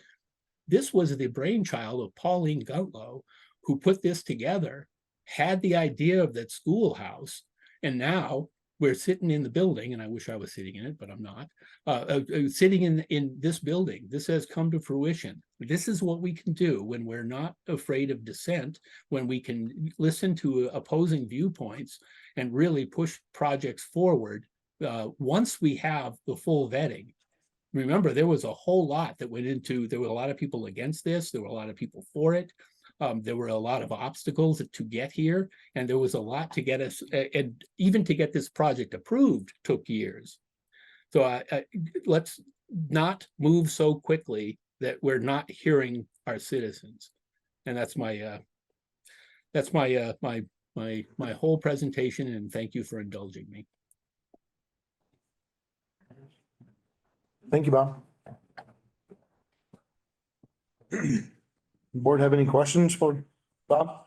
this was the brainchild of Pauline Gutlow, who put this together, had the idea of that schoolhouse, and now we're sitting in the building, and I wish I was sitting in it, but I'm not, sitting in this building. This has come to fruition. This is what we can do when we're not afraid of dissent, when we can listen to opposing viewpoints and really push projects forward once we have the full vetting. Remember, there was a whole lot that went into, there were a lot of people against this, there were a lot of people for it. There were a lot of obstacles to get here, and there was a lot to get us, and even to get this project approved took years. So let's not move so quickly that we're not hearing our citizens. And that's my whole presentation, and thank you for indulging me. Thank you, Bob. Board have any questions for Bob?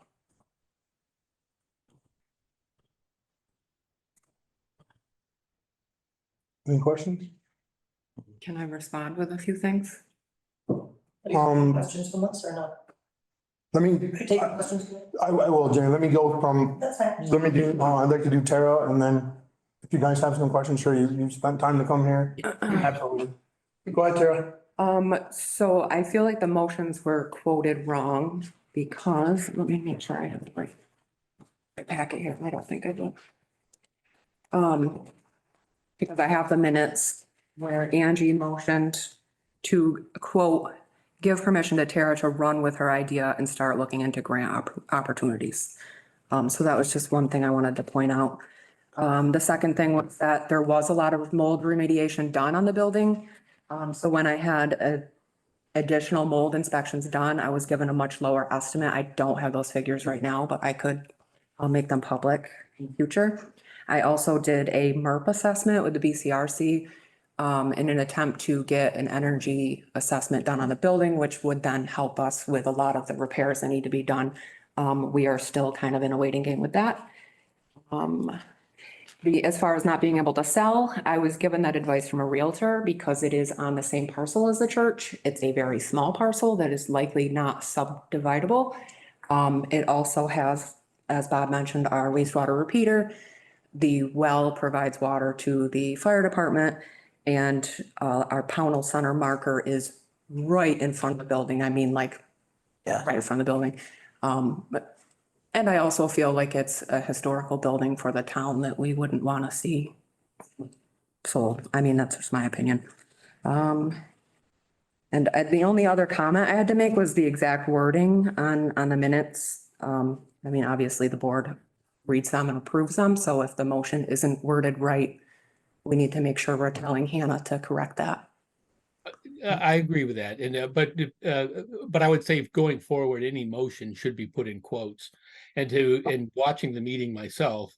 Any questions? Can I respond with a few things? Questions from us or not? Let me, Take questions. I will, Jane, let me go from, That's fine. let me do, I'd like to do Tara, and then if you guys have some questions, sure, you spent time to come here. Absolutely. Go ahead, Tara. So I feel like the motions were quoted wrong because, let me make sure I have the right packet here. I don't think I do. Because I have the minutes where Angie motioned to quote, give permission to Tara to run with her idea and start looking into grant opportunities. So that was just one thing I wanted to point out. The second thing was that there was a lot of mold remediation done on the building. So when I had additional mold inspections done, I was given a much lower estimate. I don't have those figures right now, but I'll make them public in future. I also did a MERP assessment with the BCRC in an attempt to get an energy assessment done on the building, which would then help us with a lot of the repairs that need to be done. We are still kind of in a waiting game with that. As far as not being able to sell, I was given that advice from a realtor because it is on the same parcel as the church. It's a very small parcel that is likely not subdividable. It also has, as Bob mentioned, our wastewater repeater. The well provides water to the fire department, and our Pownal Center marker is right in front of the building. I mean, like, Yeah. right in front of the building. And I also feel like it's a historical building for the town that we wouldn't want to see. So, I mean, that's just my opinion. And the only other comment I had to make was the exact wording on the minutes. I mean, obviously the board reads them and approves them. So if the motion isn't worded right, we need to make sure we're telling Hannah to correct that. I agree with that. And, but I would say going forward, any motion should be put in quotes. And watching the meeting myself,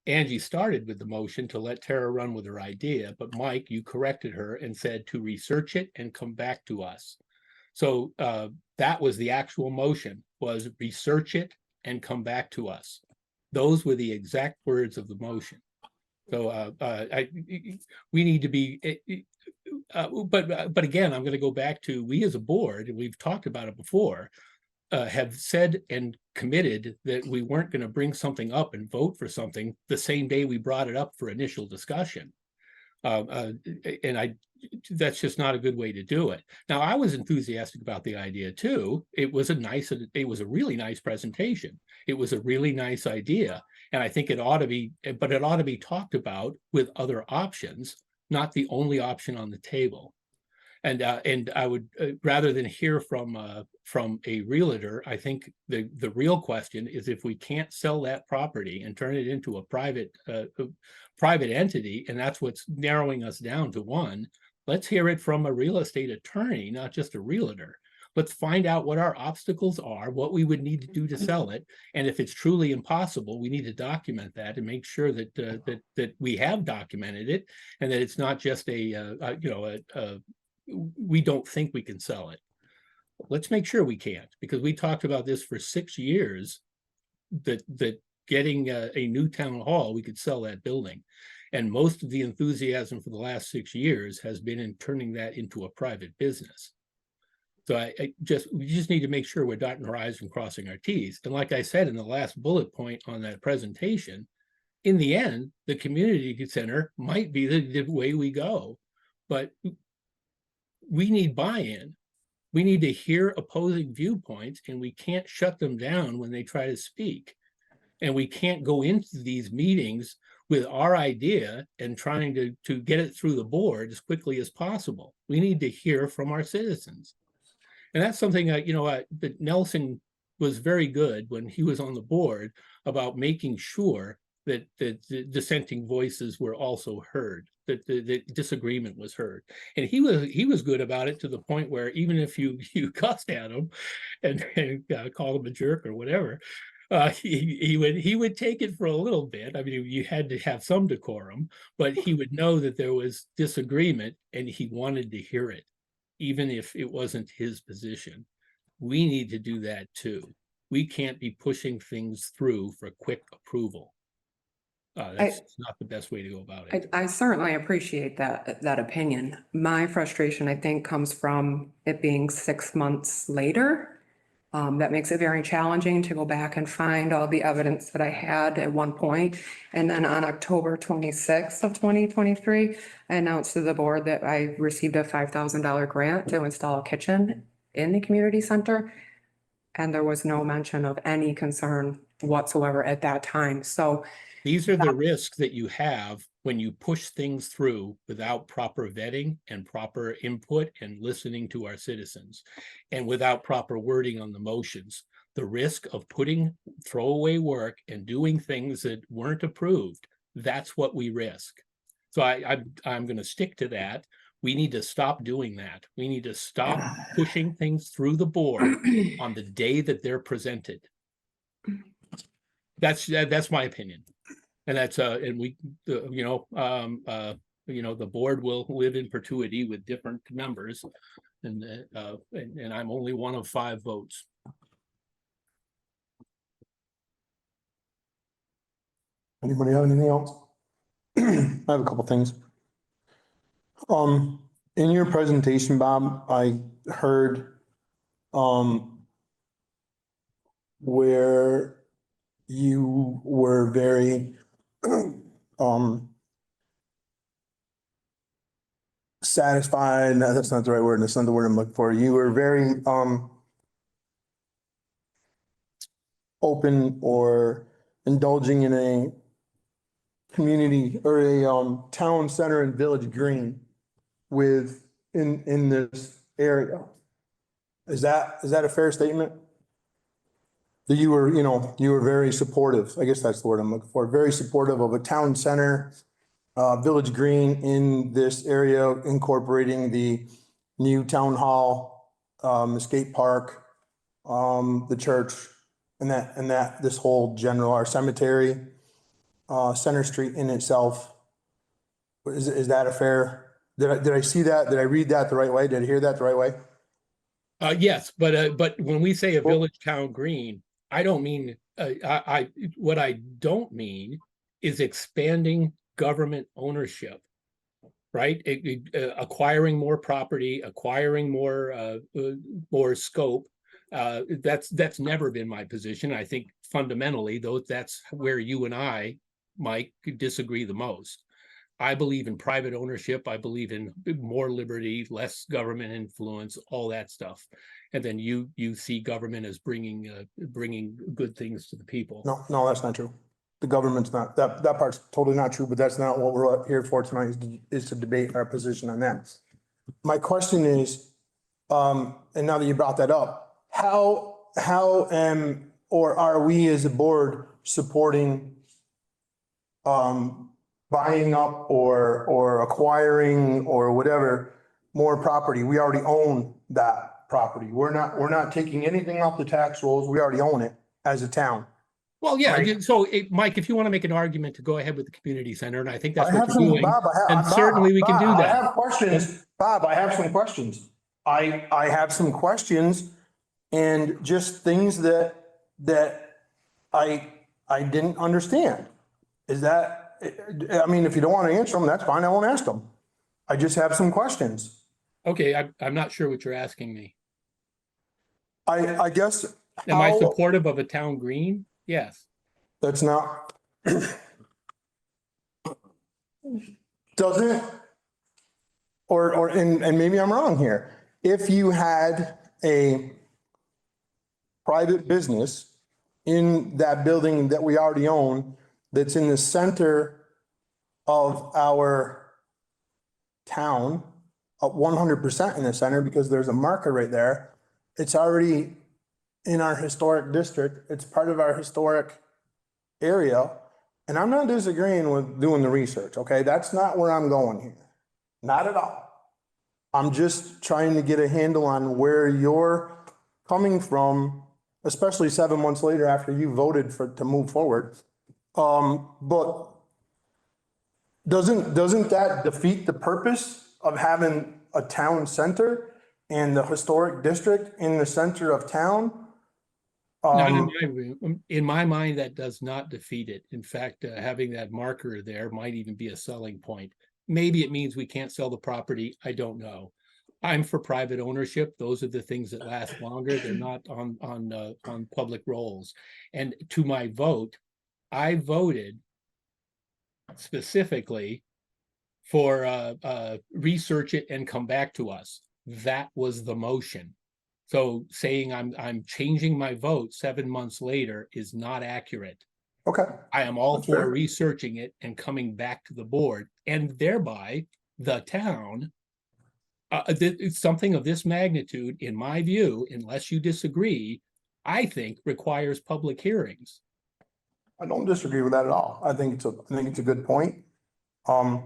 Angie started with the motion to let Tara run with her idea, but Mike, you corrected her and said to research it and come back to us. So that was the actual motion, was research it and come back to us. Those were the exact words of the motion. So we need to be, but again, I'm going to go back to, we as a board, and we've talked about it before, have said and committed that we weren't going to bring something up and vote for something the same day we brought it up for initial discussion. And that's just not a good way to do it. Now, I was enthusiastic about the idea too. It was a really nice presentation. It was a really nice idea. And I think it ought to be, but it ought to be talked about with other options, not the only option on the table. And I would, rather than hear from a realtor, I think the real question is, if we can't sell that property and turn it into a private entity, and that's what's narrowing us down to one, let's hear it from a real estate attorney, not just a realtor. Let's find out what our obstacles are, what we would need to do to sell it, and if it's truly impossible, we need to document that and make sure that that we have documented it, and that it's not just we don't think we can sell it. Let's make sure we can't, because we talked about this for 6 years, that getting a new town hall, we could sell that building. And most of the enthusiasm for the last 6 years has been in turning that into a private business. So we just need to make sure we're dotting our I's and crossing our T's. And like I said in the last bullet point on that presentation, in the end, the community center might be the way we go, but we need buy-in. We need to hear opposing viewpoints, and we can't shut them down when they try to speak. And we can't go into these meetings with our idea and trying to get it through the board as quickly as possible. We need to hear from our citizens. And that's something that Nelson was very good when he was on the board about making sure that the dissenting voices were also heard, that the disagreement was heard. And he was good about it, to the point where even if you cussed at him and called him a jerk or whatever, he would take it for a little bit. I mean, you had to have some decorum, but he would know that there was disagreement and he wanted to hear it, even if it wasn't his position. We need to do that too. We can't be pushing things through for quick approval. That's not the best way to go about it. I certainly appreciate that opinion. My frustration, I think, comes from it being 6 months later. That makes it very challenging to go back and find all the evidence that I had at one point. And then on October 26th of 2023, I announced to the board that I received a $5,000 grant to install a kitchen in the community center. And there was no mention of any concern whatsoever at that time. So These are the risks that you have when you push things through without proper vetting and proper input and listening to our citizens, and without proper wording on the motions. The risk of putting throwaway work and doing things that weren't approved, that's what we risk. So I'm going to stick to that. We need to stop doing that. We need to stop pushing things through the board on the day that they're presented. That's my opinion. And that's and we, the board will live in perpetuity with different members, and I'm only one of 5 votes. Anybody have anything else? I have a couple things. In your presentation, Bob, I heard, where you were very, satisfied, no, that's not the right word, that's not the word I'm looking for. You were very, open or indulging in a community or a, town center and village green in this area. Is that a fair statement? That you were, you were very supportive, I guess that's the word I'm looking for, very supportive of a town center, village green in this area, incorporating the new town hall, the skate park, the church, and that this whole general, our cemetery, Center Street in itself. Is that a fair, did I see that? Did I read that the right way? Did I hear that the right way? Yes, but when we say a village town green, I don't mean, what I don't mean is expanding government ownership, right? Acquiring more property, acquiring more scope. That's never been my position. I think fundamentally, though, that's where you and I, Mike, could disagree the most. I believe in private ownership. I believe in more liberty, less government influence, all that stuff. And then you see government as bringing good things to the people. No, that's not true. The government's not, that part's totally not true, but that's not what we're here for tonight, is to debate our position on that. My question is, and now that you brought that up, how or are we as a board supporting buying up or acquiring or whatever more property? We already own that property. We're not taking anything off the tax rolls. We already own it as a town. Well, yeah. Right. So, Mike, if you want to make an argument to go ahead with the community center, and I think that's I what have you're some, doing, Bob, and certainly we can do I that. have questions, Bob, I have some questions. I have some questions and just things that I didn't understand. Is that, I mean, if you don't want to answer them, that's fine. I won't ask them. I just have some questions. Okay, I'm not sure what you're asking me. I guess. Am I how- supportive of a town green? Yes. That's not. Doesn't, and maybe I'm wrong here. If you had a private business in that building that we already own, that's in the center of our town, 100% in the center, because there's a marker right there. It's already in our historic district. It's part of our historic area. And I'm not disagreeing with doing the research, okay? That's not where I'm going here. Not at all. I'm just trying to get a handle on where you're coming from, especially 7 months later after you voted to move forward. But doesn't that defeat the purpose of having a town center and the historic district in the center of town? Not in Um, my view. In my mind, that does not defeat it. In fact, having that marker there might even be a selling point. Maybe it means we can't sell the property. I don't know. I'm for private ownership. Those are the things that last longer. They're not on public rolls. And to my vote, I voted specifically for research it and come back to us. That was the motion. So saying I'm changing my vote 7 months later is not accurate. okay, I am all That's for fair. researching it and coming back to the board, and thereby the town. Something of this magnitude, in my view, unless you disagree, I think requires public hearings. I don't disagree with that at all. I think it's a good point. I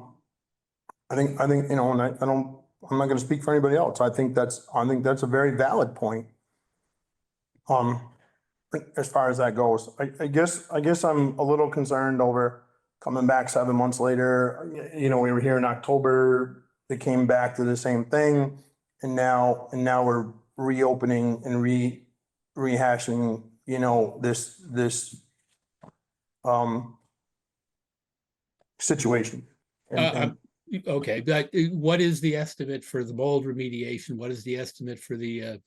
think, you know, and I'm not gonna speak for anybody else. I think that's a very valid point. As far as that goes, I guess I'm a little concerned over coming back 7 months later. You know, we were here in October, they came back to the same thing. And now we're reopening and rehashing, you know, this situation. And Okay, but what is the estimate for the mold remediation? What is the estimate for the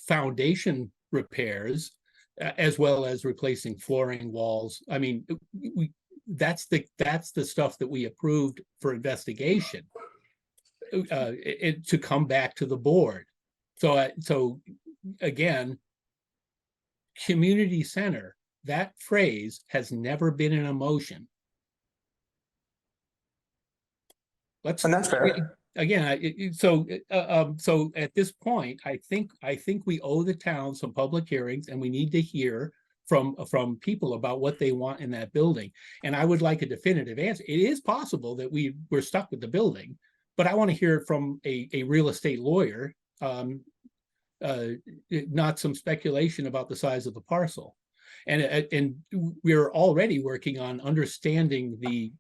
foundation repairs, as well as replacing flooring, walls? I mean, that's the stuff that we approved for investigation, to come back to the board. So again, community center, that phrase has never been in a motion. and that's fair. Again, so at this point, I think we owe the town some public hearings, and we need to hear from people about what they want in that building. And I would like a definitive answer. It is possible that we're stuck with the building, but I want to hear from a real estate lawyer, not some speculation about the size of the parcel. And we're already working on understanding the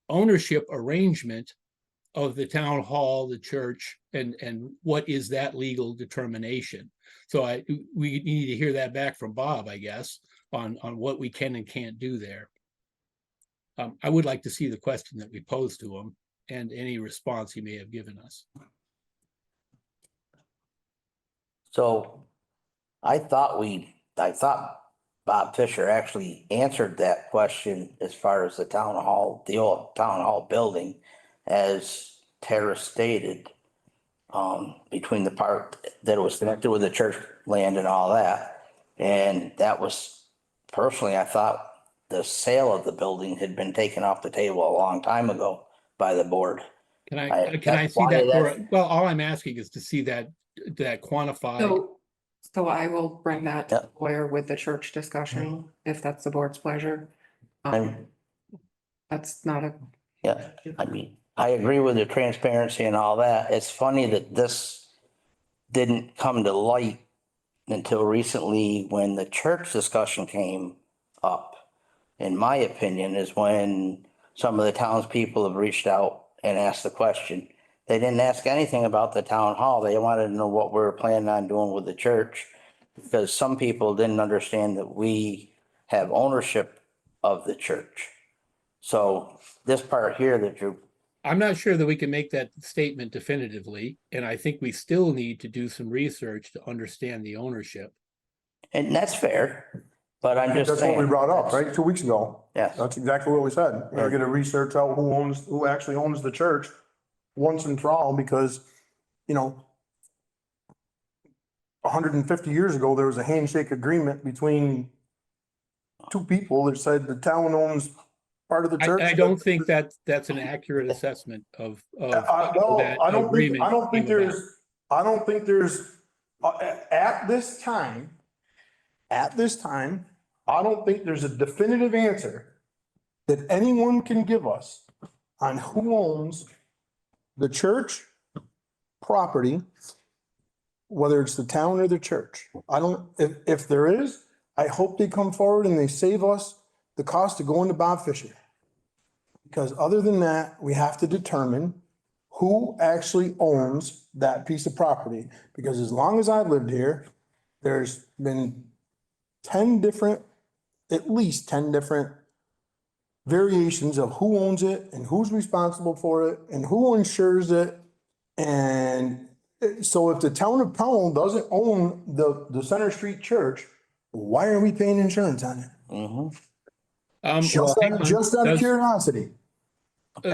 ownership arrangement of the town hall, the church, and what is that legal determination. So we need to hear that back from Bob, I guess, on what we can and can't do there. I would like to see the question that we posed to him and any response he may have given us. So I thought Bob Fisher actually answered that question as far as the old town hall building, as Tara stated, between the part that it was connected with the church land and all that. And that was, personally, I thought the sale of the building had been taken off the table a long time ago by the board. Can I see that? Well, all I'm asking is to see that quantified. So I will bring that to Yeah. the lawyer with the church discussion, if that's the board's pleasure. I'm- That's not a, Yeah, I mean, I agree with the transparency and all that. It's funny that this didn't come to light until recently when the church discussion came up. In my opinion, is when some of the townspeople have reached out and asked the question. They didn't ask anything about the town hall. They wanted to know what we were planning on doing with the church, because some people didn't understand that we have ownership of the church. So this part here that I'm not sure that we can make that statement definitively, and I think we still need to do some research to understand the ownership. and that's fair, but I'm just That's saying. what we brought up, right? 2 weeks ago. Yes. That's exactly what we said. We're gonna research out who actually owns the church once and for all, because, you know, 150 years ago, there was a handshake agreement between two people that said the town owns part of the church. I don't think that's an accurate assessment of Well, that I don't agreement. think came about. there's, at this time, I don't think there's a definitive answer that anyone can give us on who owns the church property, whether it's the town or the church. If there is, I hope they come forward and they save us the cost of going to Bob Fisher. Because other than that, we have to determine who actually owns that piece of property. Because as long as I've lived here, there's been 10 different, at least 10 different variations of who owns it and who's responsible for it and who insures it. And so if the town of Pownal doesn't own the Center Street Church, why are we paying insurance on it? Mhm. Just hang on. just out of Does- curiosity.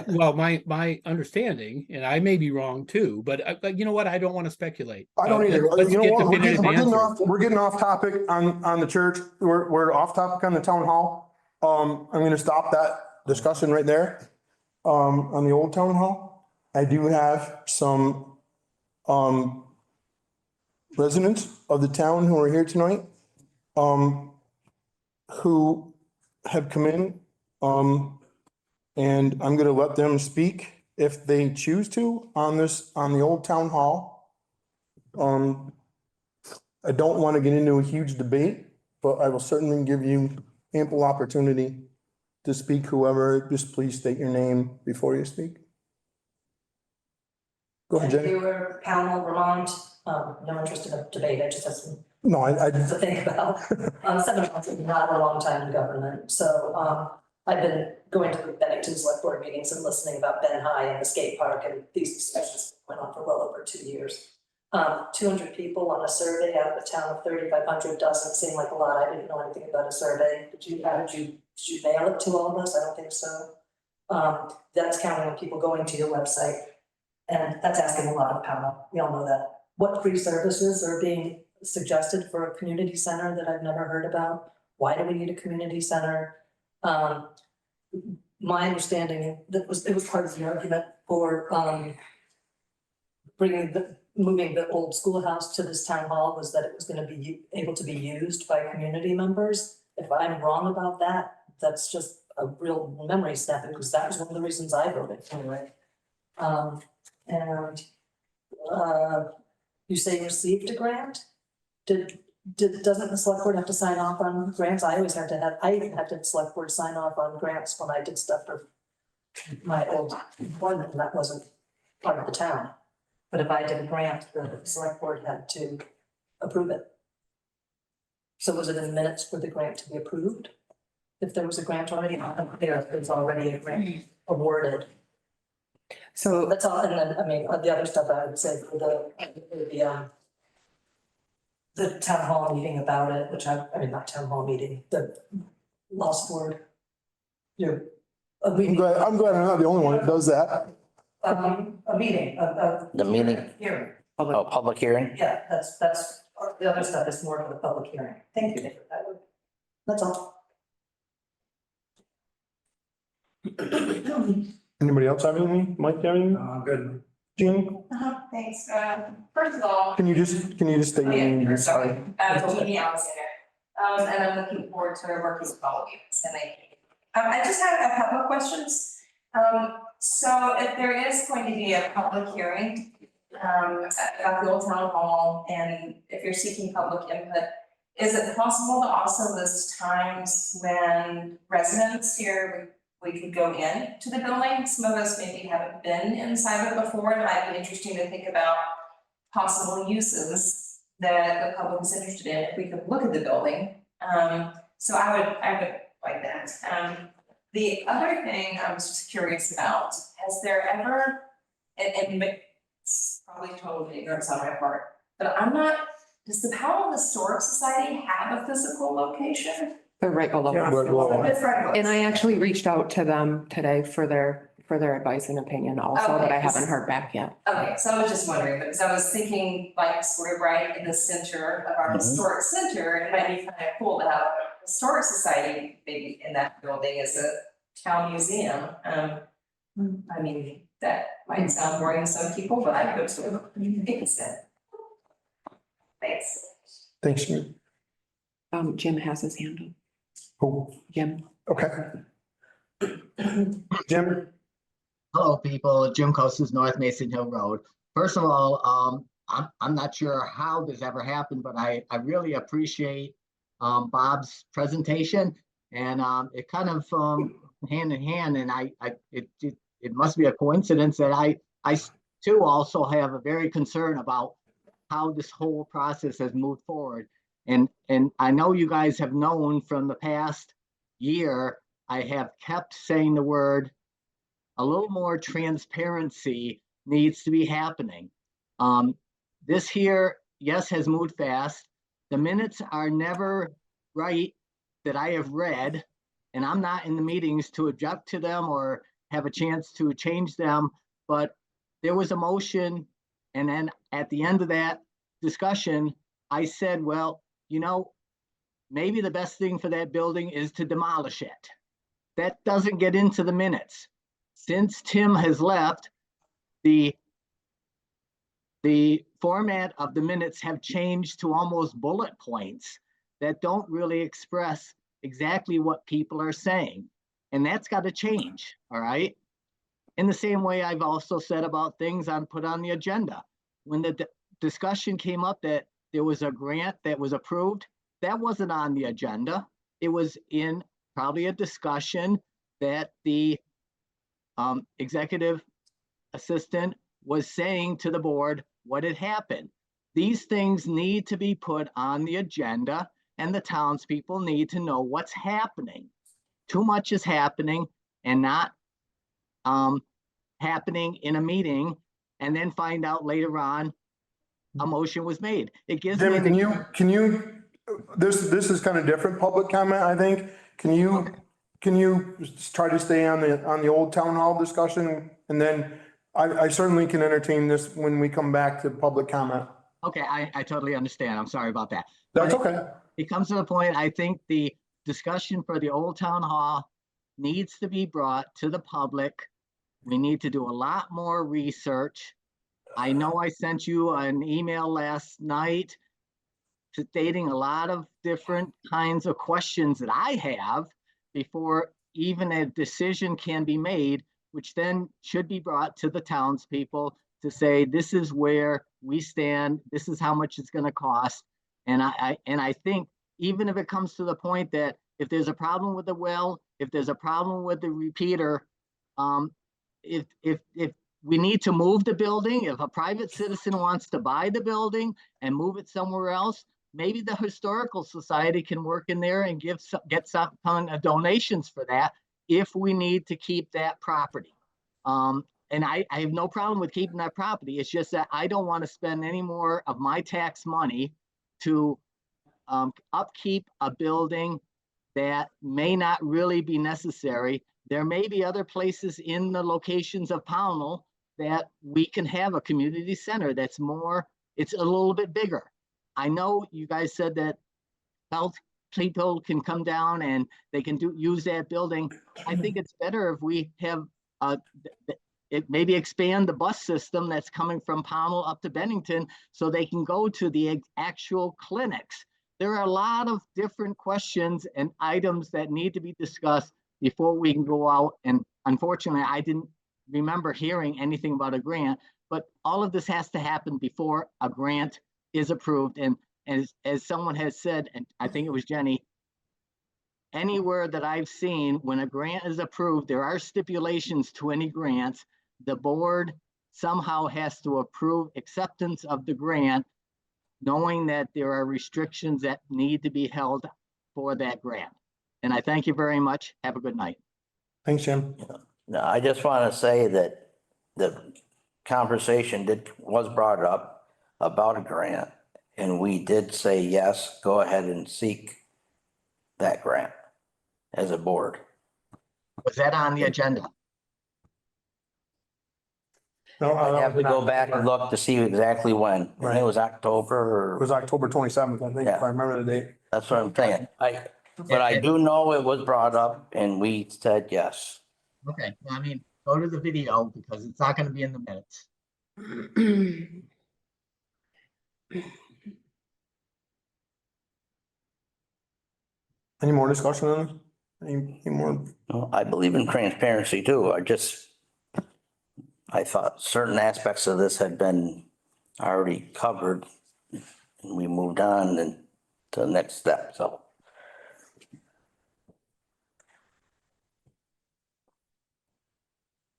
Well, my understanding, and I may be wrong too, but you know what? I don't want to speculate. I don't either. Let's You know get what? definitive answers. We're getting off topic on the church. We're off topic on the town hall. I'm gonna stop that discussion right there. On the old town hall. I do have some, residents of the town who are here tonight, who have come in, and I'm gonna let them speak if they choose to on the old town hall. I don't want to get into a huge debate, but I will certainly give you ample opportunity to speak, whoever. Just please state your name before you speak. Go ahead, Thank Jenny. you, we're Pownal, Vermont, no interest in a debate, I just have some No, I, to think about. 7 months is not a long time in government, so, I've been going to the Bennington Select Board meetings and listening about Ben High and the skate park, and these discussions went on for well over 2 years. 200 people on a survey out of a town of 3,500 doesn't seem like a lot, I didn't know anything about a survey, did you mail it to all of us? I don't think so. That's counting on people going to your website. And that's asking a lot of Pownal, we all know that. What free services are being suggested for a community center that I've never heard about? Why do we need a community center? My understanding, it was part of the argument for, moving the old schoolhouse to this town hall was that it was gonna be able to be used by community members. If I'm wrong about that, that's just a real memory snap, because that was one of the reasons I voted for it. And you say you received a grant? Doesn't the select board have to sign off on grants? I always I even had to select board sign off on grants when I did stuff for my old employment, and that wasn't part of the town. But if I did a grant, the select board had to approve it. So was it in minutes for the grant to be approved? If there was a grant already, there's already a grant awarded. So That's all, and then, I mean, the other stuff I would say for the town hall meeting about it, which I mean, not town hall meeting, the lost word. I'm glad I'm not the only one that does that. A meeting, The meeting, hearing, oh, public hearing? yeah, that's, the other stuff is more of the public hearing. Thank you, David, that's all. Anybody else have anything? Mike, have anything? Good. Jean, Thanks. First of all. can you just state your name? Yeah, sorry. Jeannie Alexander. And I'm looking forward to working with all of you. So thank you. I just have a couple of questions. So if there is going to be a public hearing about the old town hall, and if you're seeking public input, is it possible to also list times when residents here we could go in to the building? Some of us maybe haven't been inside it before. It might be interesting to think about possible uses that the public is interested in if we could look at the building. So I would like that. The other thing I was just curious about, has there ever, and it's probably totally ignorance on my part, but does the Pownal Historic Society have a physical location? they're right below. Yeah. us. Right below. It's right below. And I actually reached out to them today for their advice and opinion also, but I haven't heard back yet. Okay, so I was just wondering, because I was thinking like sort of right in the center of our Mhm. historic center, it might be kind of cool to have a historic society maybe in that building as a town museum. I mean, that might sound boring to some people, but I go to a community center. Thanks. Thanks, Jean. Jim has his hand up. Oh, Jim. okay. Jim, Hello, people. Jim Costas, North Mason Hill Road. First of all, I'm not sure how this ever happened, but I really appreciate Bob's presentation, and it kind of hand in hand, and it must be a coincidence that I too also have a very concern about how this whole process has moved forward. And I know you guys have known from the past year, I have kept saying the word, a little more transparency needs to be happening. This here, yes, has moved fast. The minutes are never right that I have read, and I'm not in the meetings to object to them or have a chance to change them, but there was a motion, and then at the end of that discussion, I said, well, you know, maybe the best thing for that building is to demolish it. That doesn't get into the minutes. Since Tim has left, the format of the minutes have changed to almost bullet points that don't really express exactly what people are saying. And that's got to change, all right? In the same way I've also said about things put on the agenda. When the discussion came up that there was a grant that was approved, that wasn't on the agenda. It was in probably a discussion that the executive assistant was saying to the board what had happened. These things need to be put on the agenda, and the townspeople need to know what's happening. Too much is happening and not happening in a meeting, and then find out later on a motion was made. It gives Jimmy, me can you, this is kind of different public comment, I think. Can you try to stay on the old town hall discussion? And then I certainly can entertain this when we come back to public comment. okay. I totally understand. I'm sorry about that. That's But okay. it comes to the point, I think the discussion for the old town hall needs to be brought to the public. We need to do a lot more research. I know I sent you an email last night stating a lot of different kinds of questions that I have before even a decision can be made, which then should be brought to the townspeople to say, this is where we stand, this is how much it's going to cost. And I think even if it comes to the point that if there's a problem with the well, if there's a problem with the repeater, if we need to move the building, if a private citizen wants to buy the building and move it somewhere else, maybe the historical society can work in there and get some donations for that if we need to keep that property. And I have no problem with keeping that property. It's just that I don't want to spend any more of my tax money to upkeep a building that may not really be necessary. There may be other places in the locations of Pownal that we can have a community center that's more, it's a little bit bigger. I know you guys said that health people can come down and they can use that building. I think it's better if we have it maybe expand the bus system that's coming from Pownal up to Bennington so they can go to the actual clinics. There are a lot of different questions and items that need to be discussed before we can go out. And unfortunately, I didn't remember hearing anything about a grant, but all of this has to happen before a grant is approved. And as someone has said, and I think it was Jenny, anywhere that I've seen when a grant is approved, there are stipulations to any grants. The board somehow has to approve acceptance of the grant, knowing that there are restrictions that need to be held for that grant. And I thank you very much. Have a good night. Thanks, Jim. No, I just want to say that the conversation was brought up about a grant, and we did say, yes, go ahead and seek that grant as a board. Was that on the agenda? No, I have to go back and look to see exactly when. I think it was October It or, was October 27th, I think, if I remember the date. that's what I'm saying. But I do know it was brought up and we said yes. Okay, I mean, go to the video because it's not going to be in the minutes. Any more discussion on this? Any more? No, I believe in transparency too. I thought certain aspects of this had been already covered and we moved on and to the next step, so.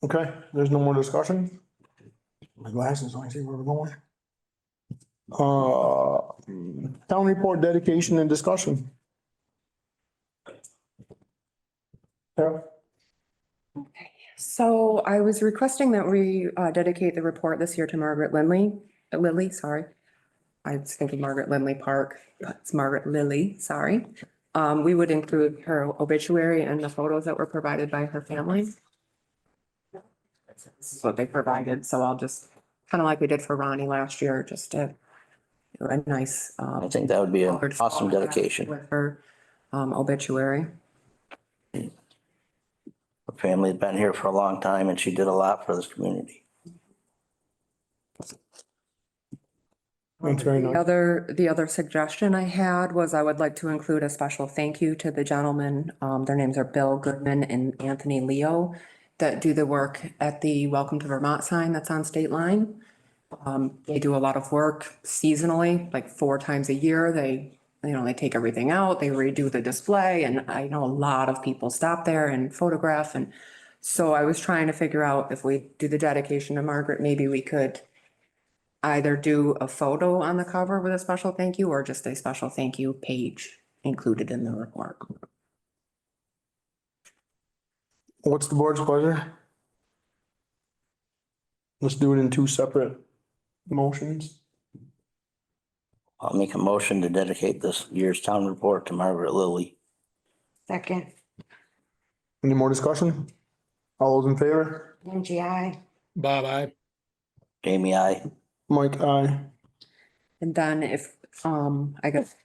Okay, there's no more discussion? My glasses, I see where we're going. Town report dedication and discussion. Yeah, So I was requesting that we dedicate the report this year to Margaret Lilly, sorry. I was thinking Margaret Lindley Park, but it's Margaret Lilly, sorry. We would include her obituary and the photos that were provided by her family. This is what they provided, so I'll just, kind of like we did for Ronnie last year, just to do a nice. I think that would be an awesome dedication. With her obituary. Her family had been here for a long time and she did a lot for this community. that's very nice. The other suggestion I had was I would like to include a special thank you to the gentlemen, their names are Bill Goodman and Anthony Leo, that do the work at the Welcome to Vermont sign that's on State Line. They do a lot of work seasonally, like 4 times a year. They take everything out, they redo the display, and I know a lot of people stop there and photograph. And so I was trying to figure out if we do the dedication to Margaret, maybe we could either do a photo on the cover with a special thank you or just a special thank you page included in the report. What's the board's pleasure? Let's do it in 2 separate motions. I'll make a motion to dedicate this year's town report to Margaret Lilly. Second, Any more discussion? All those in favor? Angie, I. Bob, I, Jamie, I. Mike, aye. And then if, I guess,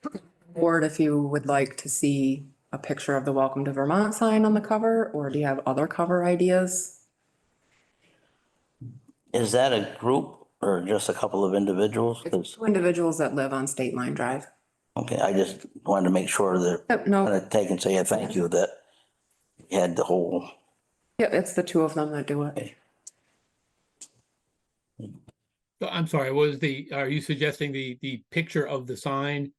board, if you would like to see a picture of the Welcome to Vermont sign on the cover, or do you have other cover ideas? Is that a group or just a couple of individuals? 'Cause- 2 individuals that live on State Line Drive. okay, I just wanted to make sure that Yep, I'm no, gonna take and say a thank you that you had the whole, yeah, it's the 2 of them that do it. I'm sorry, are you suggesting the picture of the sign?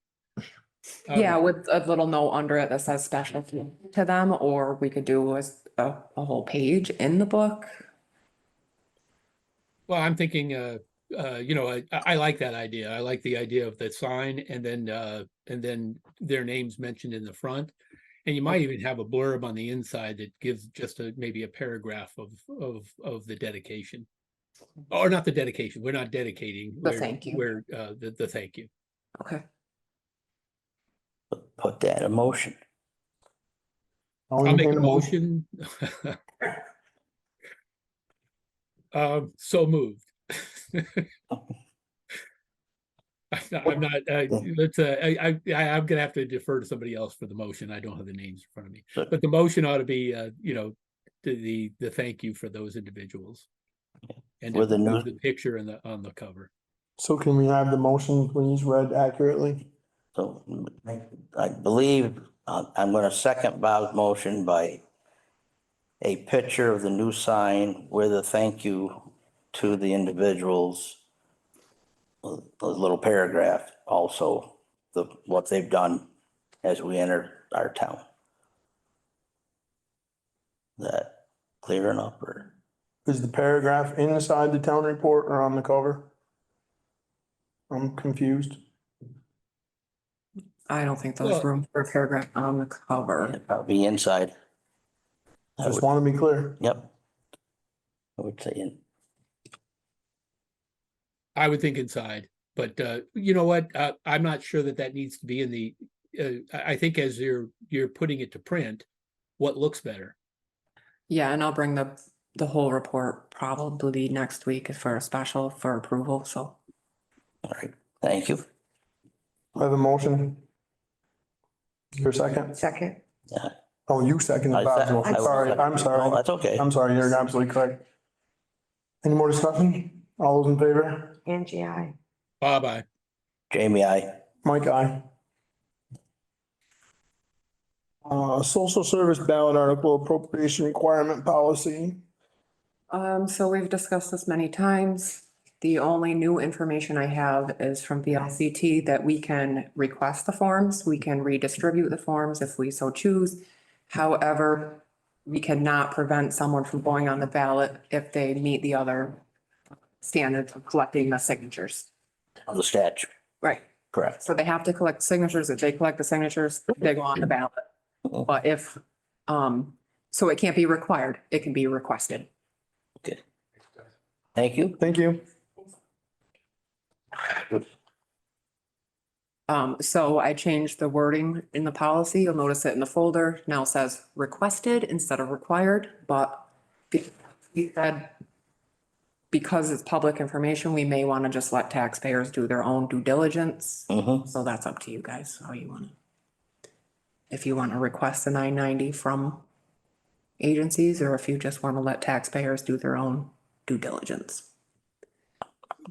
Yeah, with a little note under it that says special to them, or we could do a whole page in the book. Well, I'm thinking, I like that idea. I like the idea of the sign and then their names mentioned in the front. And you might even have a blurb on the inside that gives just maybe a paragraph of the dedication. Or not the dedication, we're not dedicating. The thank you. We're, the thank you. Okay. put that in motion. I'll I'll make entertain a motion. So moved. I'm not, I'm gonna have to defer to somebody else for the motion. I don't have the names in front of me. Sure. But the motion ought to be, the thank you for those individuals. And With the new- the picture on the cover. So can we have the motion please read accurately? So I believe I'm gonna second Bob's motion by a picture of the new sign with a thank you to the individuals. A little paragraph also, what they've done as we enter our town. Is that clear enough or? Is the paragraph inside the town report or on the cover? I'm confused. I don't think there's Well- room for a paragraph on the cover. It'd probably be inside. I Just would- want to be clear. Yep. I would say in. I would think inside, but you know what? I'm not sure that needs to be in the, I think as you're putting it to print, what looks better. Yeah, and I'll bring the whole report probably next week for a special for approval, so. All right, thank you. I have a motion. Your second? Second, Yeah. Oh, you seconded I Bob's sec- motion. I- Sorry, I'm No, sorry. that's okay. I'm sorry, you're absolutely correct. Any more discussion? All those in favor? Angie, I. Bob, I. Jamie, I. Mike, aye. Social service ballot article appropriation requirement policy. So we've discussed this many times. The only new information I have is from VLCT that we can request the forms, we can redistribute the forms if we so choose. However, we cannot prevent someone from going on the ballot if they meet the other standards of collecting the signatures. Of the statute, Right. correct. So they have to collect signatures. If they collect the signatures, they go on the ballot. But if, so it can't be required. It can be requested. Thank you. Thank you. So I changed the wording in the policy. You'll notice it in the folder. Now says requested instead of required, but we said because it's public information, we may want to just let taxpayers do their own due diligence. Mhm. So that's up to you guys, how you want to. If you want to request the 990 from agencies, or if you just want to let taxpayers do their own due diligence.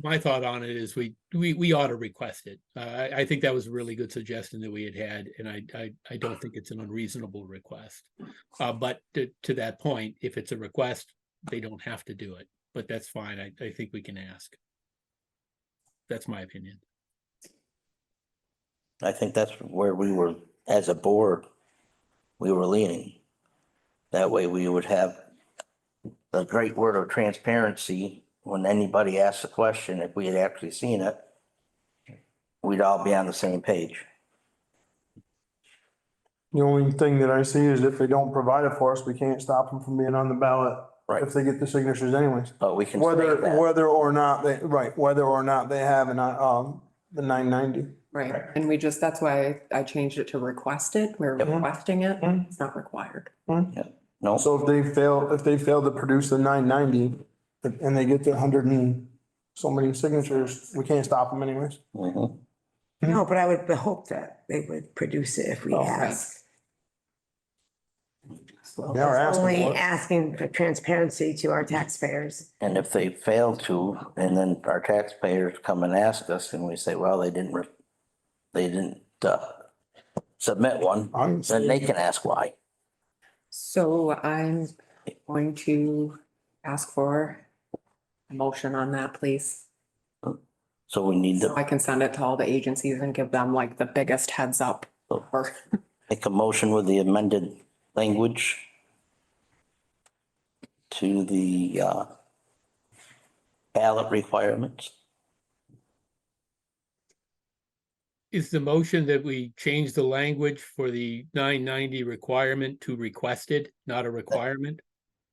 My thought on it is we ought to request it. I think that was a really good suggestion that we had, and I don't think it's an unreasonable request. But to that point, if it's a request, they don't have to do it, but that's fine. I think we can ask. That's my opinion. I think that's where we were, as a board, we were leaning. That way we would have the great word of transparency. When anybody asks a question, if we had actually seen it, we'd all be on the same page. The only thing that I see is if they don't provide it for us, we can't stop them from being on the ballot. Right. If they get the signatures anyways. But we can state that. Whether or not they have the 990. Right, and we just, that's why I changed it to requested. We're Yep. requesting it. Mhm. It's not required. No, So if they fail to produce the 990 and they get the 100 and so many signatures, we can't stop them anyways. mhm. No, but I would hope that they would produce it if we Oh, right. ask. They are asking Only for it. asking for transparency to our taxpayers. And if they fail to, and then our taxpayers come and ask us and we say, well, they didn't submit one, I'm then they can ask why. So I'm going to ask for a motion on that, please. So we need So I to can send it to all the agencies and give them like the biggest heads up. Or, make a motion with the amended language to the ballot requirements. Is the motion that we change the language for the 990 requirement to requested, not a requirement?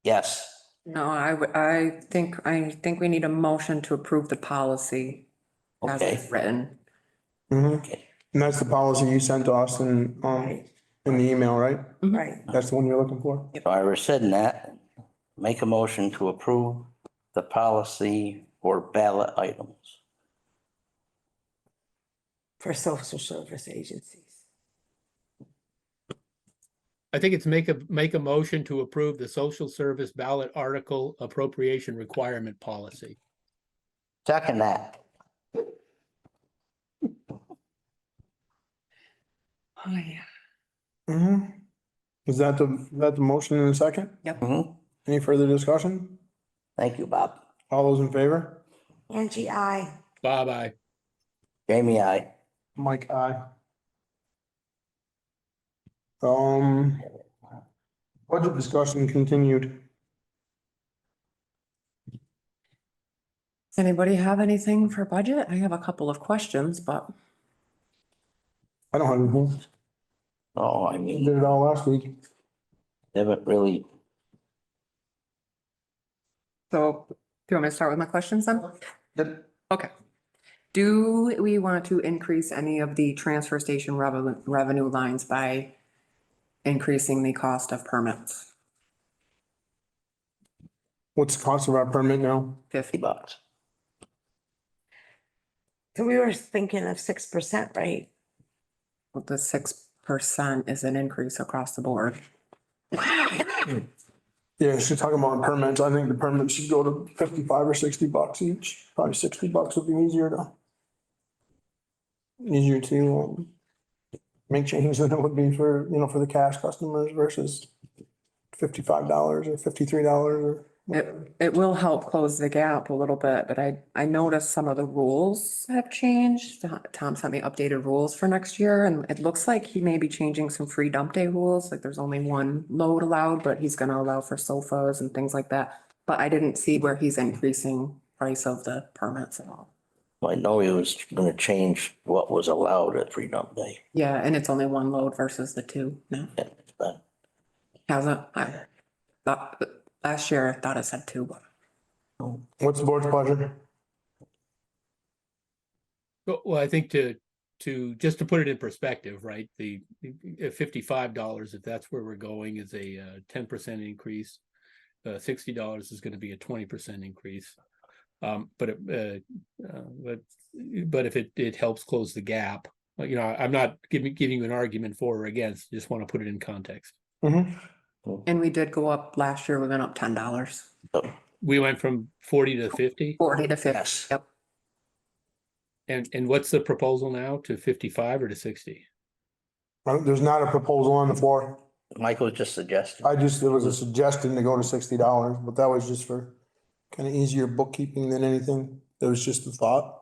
Yes, no, I think we need a motion to approve the policy as okay. it's written. Mhm. Okay. And that's the policy you sent to us in the email, right? Right. That's the one you're looking for? If I rescind that, make a motion to approve the policy for ballot items. For social service agencies. I think it's make a motion to approve the social service ballot article appropriation requirement policy. Second that. Oh, yeah. Mm-hmm. Is that the motion in a second? Mhm. Any further discussion? Thank you, Bob. All those in favor? Angie, I. Bye-bye. Jamie, I. Mike, aye. Budget discussion continued. Anybody have anything for budget? I have a couple of questions, but I don't have anything. Oh, I mean, Did it all last week. haven't really, so do you want me to start with my questions then? Yep. Okay. Do we want to increase any of the transfer station revenue lines by increasing the cost of permits? What's the cost of our permit now? $50. So we were thinking of 6%, right? Well, the 6% is an increase across the board. Yeah, she's talking about permits. I think the permit should go to 55 or 60 bucks each. Probably 60 bucks would be easier to make change than it would be for, for the cash customers versus $55 or $53 or whatever. It will help close the gap a little bit, but I noticed some of the rules have changed. Tom sent me updated rules for next year, and it looks like he may be changing some free dump day rules, like there's only one load allowed, but he's gonna allow for sofas and things like that. But I didn't see where he's increasing price of the permits and all. I know he was gonna change what was allowed at free dump day. Yeah, and it's only one load versus the two now. But Hasn't, I thought, last year I thought it said two, but. What's the board's pleasure? Well, I think just to put it in perspective, right, the $55, if that's where we're going, is a 10% increase. $60 is gonna be a 20% increase. But if it helps close the gap, you know, I'm not giving you an argument for or against, just want to put it in context. And we did go up, last year we went up $10, We went from 40 to 50, 40 to 50, Yes. yep. and what's the proposal now, to 55 or to 60? There's not a proposal on the floor. Michael just suggested. There was a suggestion to go to $60, but that was just for kind of easier bookkeeping than anything. That was just a thought.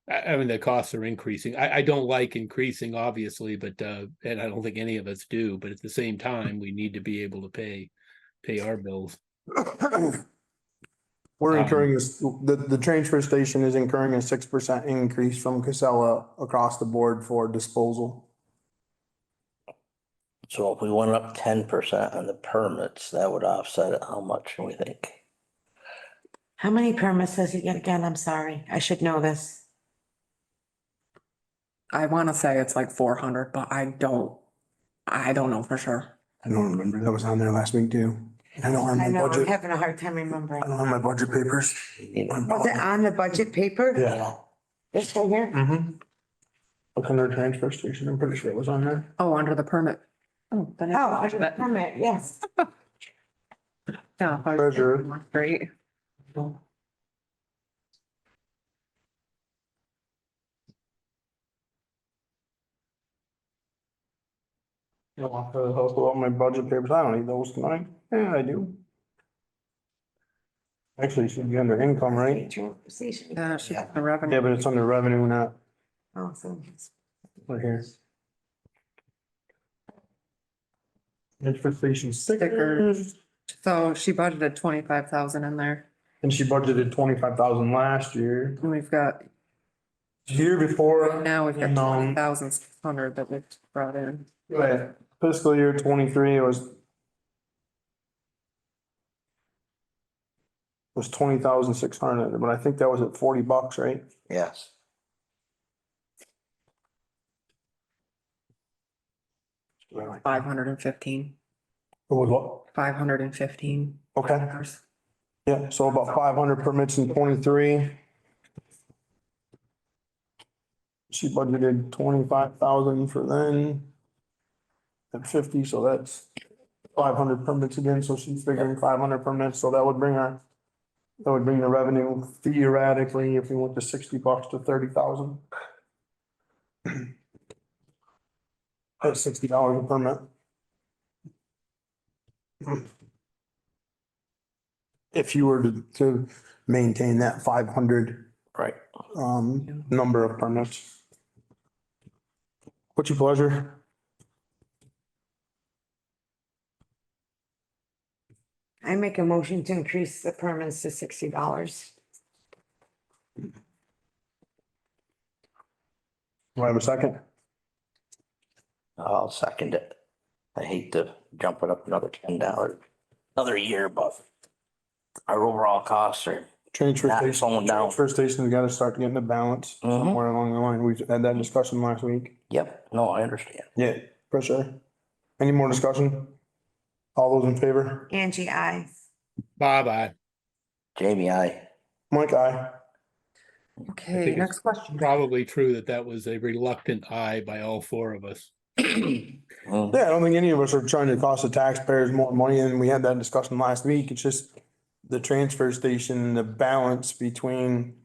I mean, the costs are increasing. I don't like increasing, obviously, but and I don't think any of us do, but at the same time, we need to be able to pay our bills. We're incurring this, the transfer station is incurring a 6% increase from Casella across the board for disposal. So if we went up 10% on the permits, that would offset it. How much do we think? How many permits does he get again? I'm sorry. I should know this. I wanna say it's like 400, but I don't know for sure. I don't remember. That was on there last week too. I don't have I my know, I'm budget. having a hard time remembering. I don't have my budget papers. Was it on the budget paper? Yeah. This right here? Mm-hmm. Look under transfer station. I'm pretty sure it was on there. Oh, under the permit. Oh, then it's- Oh, under the permit, yes. Yeah. Treasurer. Great. You know, I'll pull out my budget papers. I don't need those tonight. Yeah, I do. Actually, it should be under income, right? Station. Yeah, she's the Yeah, revenue. but it's under revenue, not Awesome. right here. Transfer station Stickers. stickers. So she budgeted 25,000 in there. And she budgeted 25,000 last year. And we've got, Year before. now we've got and, 20,600 that we've brought in. Right, fiscal year 23 was 20,600, but I think that was at $40, right? Yes. Really? 515. It was what? 515. Okay, yeah, so about 500 permits in 23. She budgeted 25,000 for then. At 50, so that's 500 permits again, so she's figuring 500 permits, so that would bring the revenue theoretically, if we went to $60 to 30,000. That's $60 a permit. If you were to maintain that 500 Right. number of permits. What's your pleasure? I make a motion to increase the permits to $60. Do I have a second? I'll second it. I hate to jump it up another $10, another year, but our overall costs are Transfer not station, slowing down. transfer station's gotta start getting a balance Mhm. somewhere along the line. We had that discussion last week. Yep, no, I understand. Yeah, for sure. Any more discussion? All those in favor? Angie, I. Bye-bye. Jamie, I. Mike, aye. Okay, think next question. Probably true that was a reluctant aye by all four of us. Mm, Yeah, I don't think any of us are trying to cost the taxpayers more money, and we had that discussion last week. It's just the transfer station, the balance between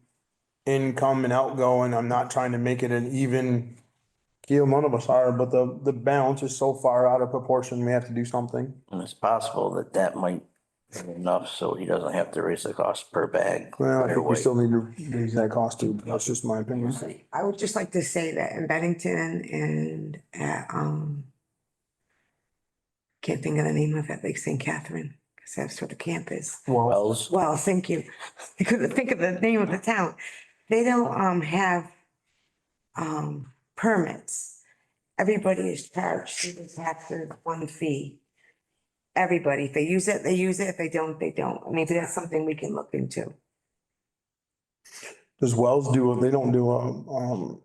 income and outgoing. I'm not trying to make it an even keel, none of us are, but the balance is so far out of proportion, we have to do something. And it's possible that might be enough, so he doesn't have to raise the cost per bag. Well, I think we Right still need to raise that cost too. That's just my opinion. I would just like to say that in Bennington and at, can't think of the name of it, Lake St. Catherine, That's what the camp is. Well, Wells, Well, thank you. I couldn't think of the name of the town. They don't, have, permits. Everybody is charged, you just have to one fee. Everybody, if they use it, they use it. If they don't, they don't. Maybe that's something we can look into. does Wells do, they don't do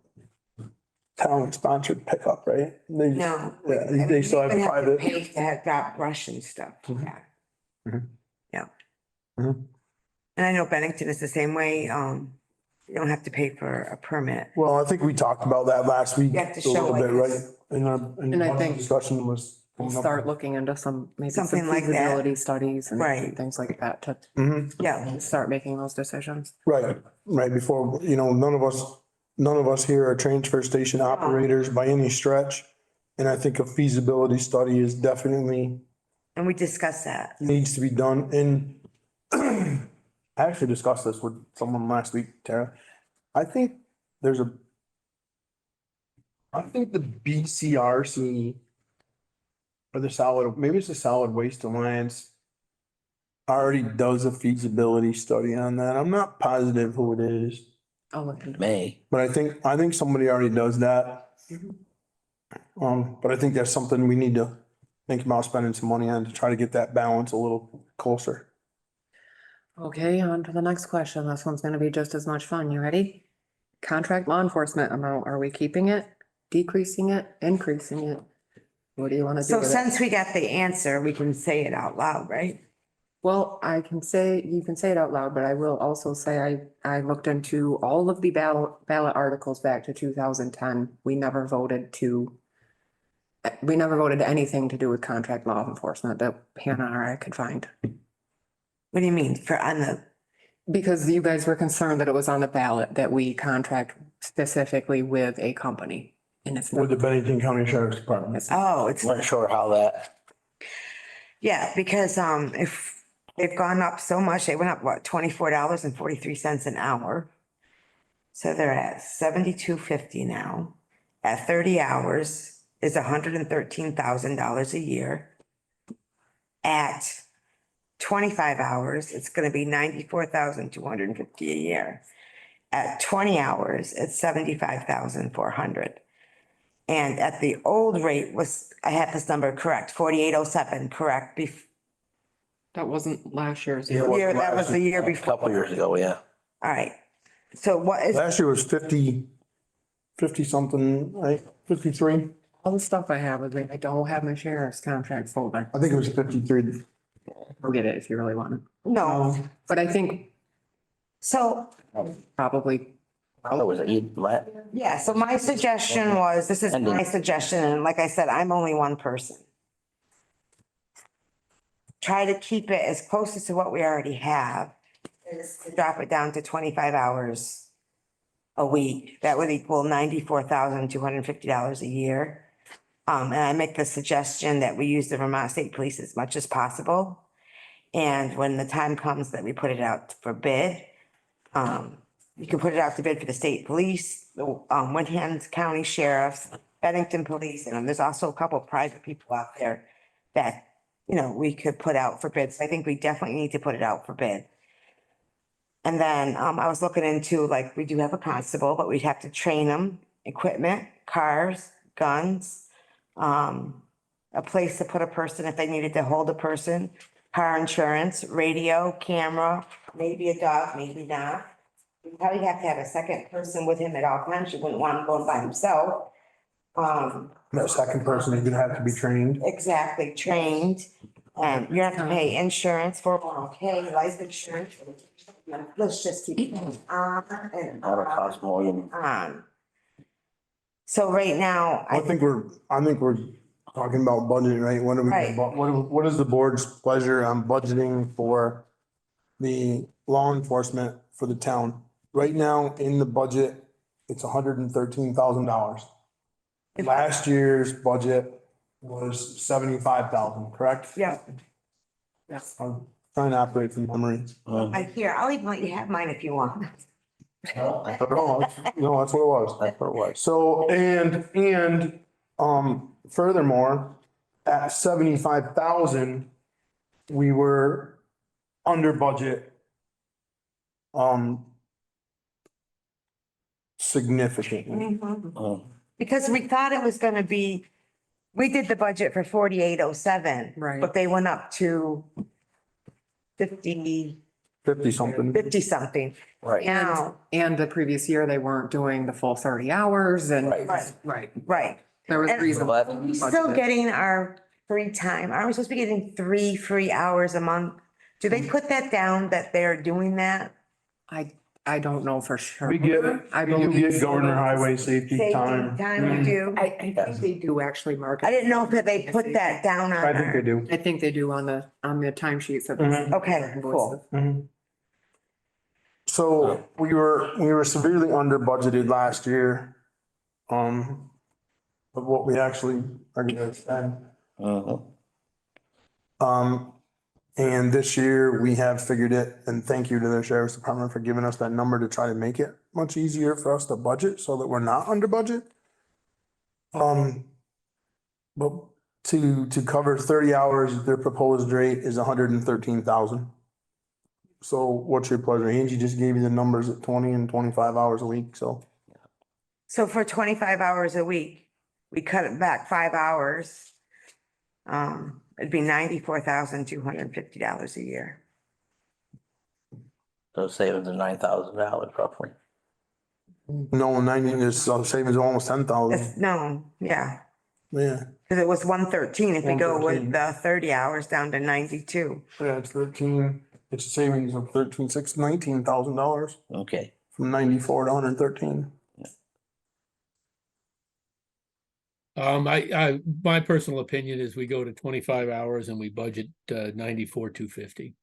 town sponsored pickup, right? They- No. Yeah, they still have even to private. Pay to have drop brush and stuff. Yeah. Mhm. Yeah. Mhm. And I know Bennington is the same way. You don't have to pay for a permit. Well, I think we talked about that last week You a have to show little bit, like right? this. In our, And I our think discussion was. We'll start looking into maybe some Something like that. feasibility studies and Right. things like that to Mhm. Yeah. start making those decisions. Right, right, before, none of us here are transfer station operators by any stretch. And I think a feasibility study is definitely And we discussed that. needs to be done, and I actually discussed this with someone last week, Tara. I think the BCRC or maybe it's the Solid Waste Alliance already does a feasibility study on that. I'm not positive who it is, I'll look into it. May. but I think somebody already does that. But I think that's something we need to think about spending some money on to try to get that balance a little closer. Okay, on to the next question. This one's gonna be just as much fun. You ready? Contract law enforcement amount, are we keeping it, decreasing it, increasing it? What do you wanna do So with it? since we got the answer, we can say it out loud, right? Well, you can say it out loud, but I will also say I looked into all of the ballot articles back to 2010. We never voted anything to do with contract law enforcement that Hannah or I could find. What do you mean for on the, Because you guys were concerned that it was on the ballot that we contract specifically with a company. And it's With the not. Bennington County Sheriff's Department. it's, Weren't sure how that, yeah, because, if they've gone up so much, they went up, what, $24.43 an hour. So they're at $72.50 now. At 30 hours is $113,000 a year. At 25 hours, it's gonna be $94,250 a year. At 20 hours, it's $75,400. And at the old rate I have this number correct, 4807, correct? That wasn't last year's. Yeah, well, That was the year a before. couple years ago, yeah. All right. So what is, Last year was 50 something, right? 53? All the stuff I have is I don't have my sheriff's contract folder. I think it was 53. Go get it if you really want it. no, But I think so, probably, Well, it was, yeah, so my suggestion was, this is my suggestion, and like I said, I'm only one person. Try to keep it as close to what we already have, is to drop it down to 25 hours a week. That would equal $94,250 a year. And I make the suggestion that we use the Vermont State Police as much as possible. And when the time comes that we put it out for bid, you can put it out to bid for the state police, the Windham County Sheriff's, Bennington Police, and there's also a couple of private people out there that, we could put out for bids. I think we definitely need to put it out for bid. And then, I was looking into, like, we do have a constable, but we'd have to train them, equipment, cars, guns, a place to put a person if they needed to hold a person, car insurance, radio, camera, maybe a dog, maybe not. You probably have to have a second person with him at all times. You wouldn't want him going by himself. That second person is gonna have to be trained. Exactly, trained. And you have to pay insurance, 401k, life insurance. Let's just keep going on and that'll cost more than, on. So right now, I think we're talking about budget, right? Right. What is the board's pleasure on budgeting for the law enforcement for the town? Right now, in the budget, it's $113,000. Last year's budget was 75,000, correct? yeah, I'm trying to operate from memory. I'll even let you have mine if you want. No, that's what it was. that's what it was. So, furthermore, at 75,000, we were under budget. Significantly. Oh, Because we thought it was gonna be, we did the budget for 4807. Right. But they went up to 50 50-something. 50 something. right. Now, And the previous year, they weren't doing the full 30 hours and. Right. Right. right. There was And- reason. Well, We're still getting our free time. Aren't we supposed to be getting 3 free hours a month? Do they put that down that they're doing that? I don't know for sure. We get, I you believe get so. governor highway safety Safety time. time you do? I think they do actually, Mark. I didn't know if they put that down on I think they our. do. I think they do on the timesheets. of the- Mhm. Okay, cool. Mhm. So we were severely under budgeted last year. Of what we actually are gonna spend. Mhm. And this year we have figured it, and thank you to the sheriff's department for giving us that number to try to make it much easier for us to budget so that we're not under budget. But to cover 30 hours, their proposed rate is 113,000. So what's your pleasure? Angie just gave you the numbers at 20 and 25 hours a week, so. So for 25 hours a week, we cut it back 5 hours. It'd be $94,250 a year. So savings of $9,000 roughly. No, 90 is savings of almost 10,000. No, yeah, Yeah, because it was 113 if we go 113. with the 30 hours down to 92. yeah, it's 13, it's a savings of $19,000 Okay. from 94 to 113. My personal opinion is we go to 25 hours and we budget 94,250.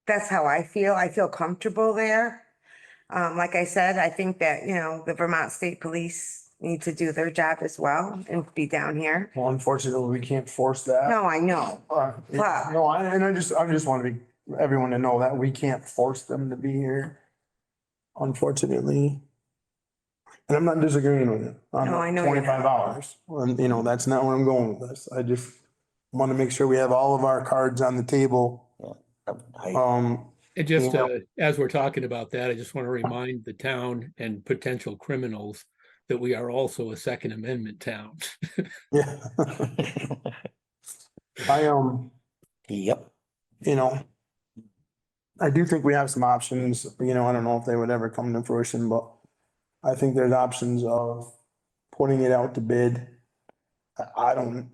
That's how I feel. I feel comfortable there. Like I said, I think that, the Vermont State Police need to do their job as well and be down here. Well, unfortunately, we can't force that. No, I know. No, I just want everyone to know that we can't force them to be here. Unfortunately. And I'm not disagreeing with it. No, I know you're not. 25 hours. And, that's not where I'm going with this. I just want to make sure we have all of our cards on the table. I- And just Yeah. as we're talking about that, I just want to remind the town and potential criminals that we are also a Second Amendment town. Yeah. Yep. I do think we have some options, I don't know if they would ever come to fruition, but I think there's options of putting it out to bid. I don't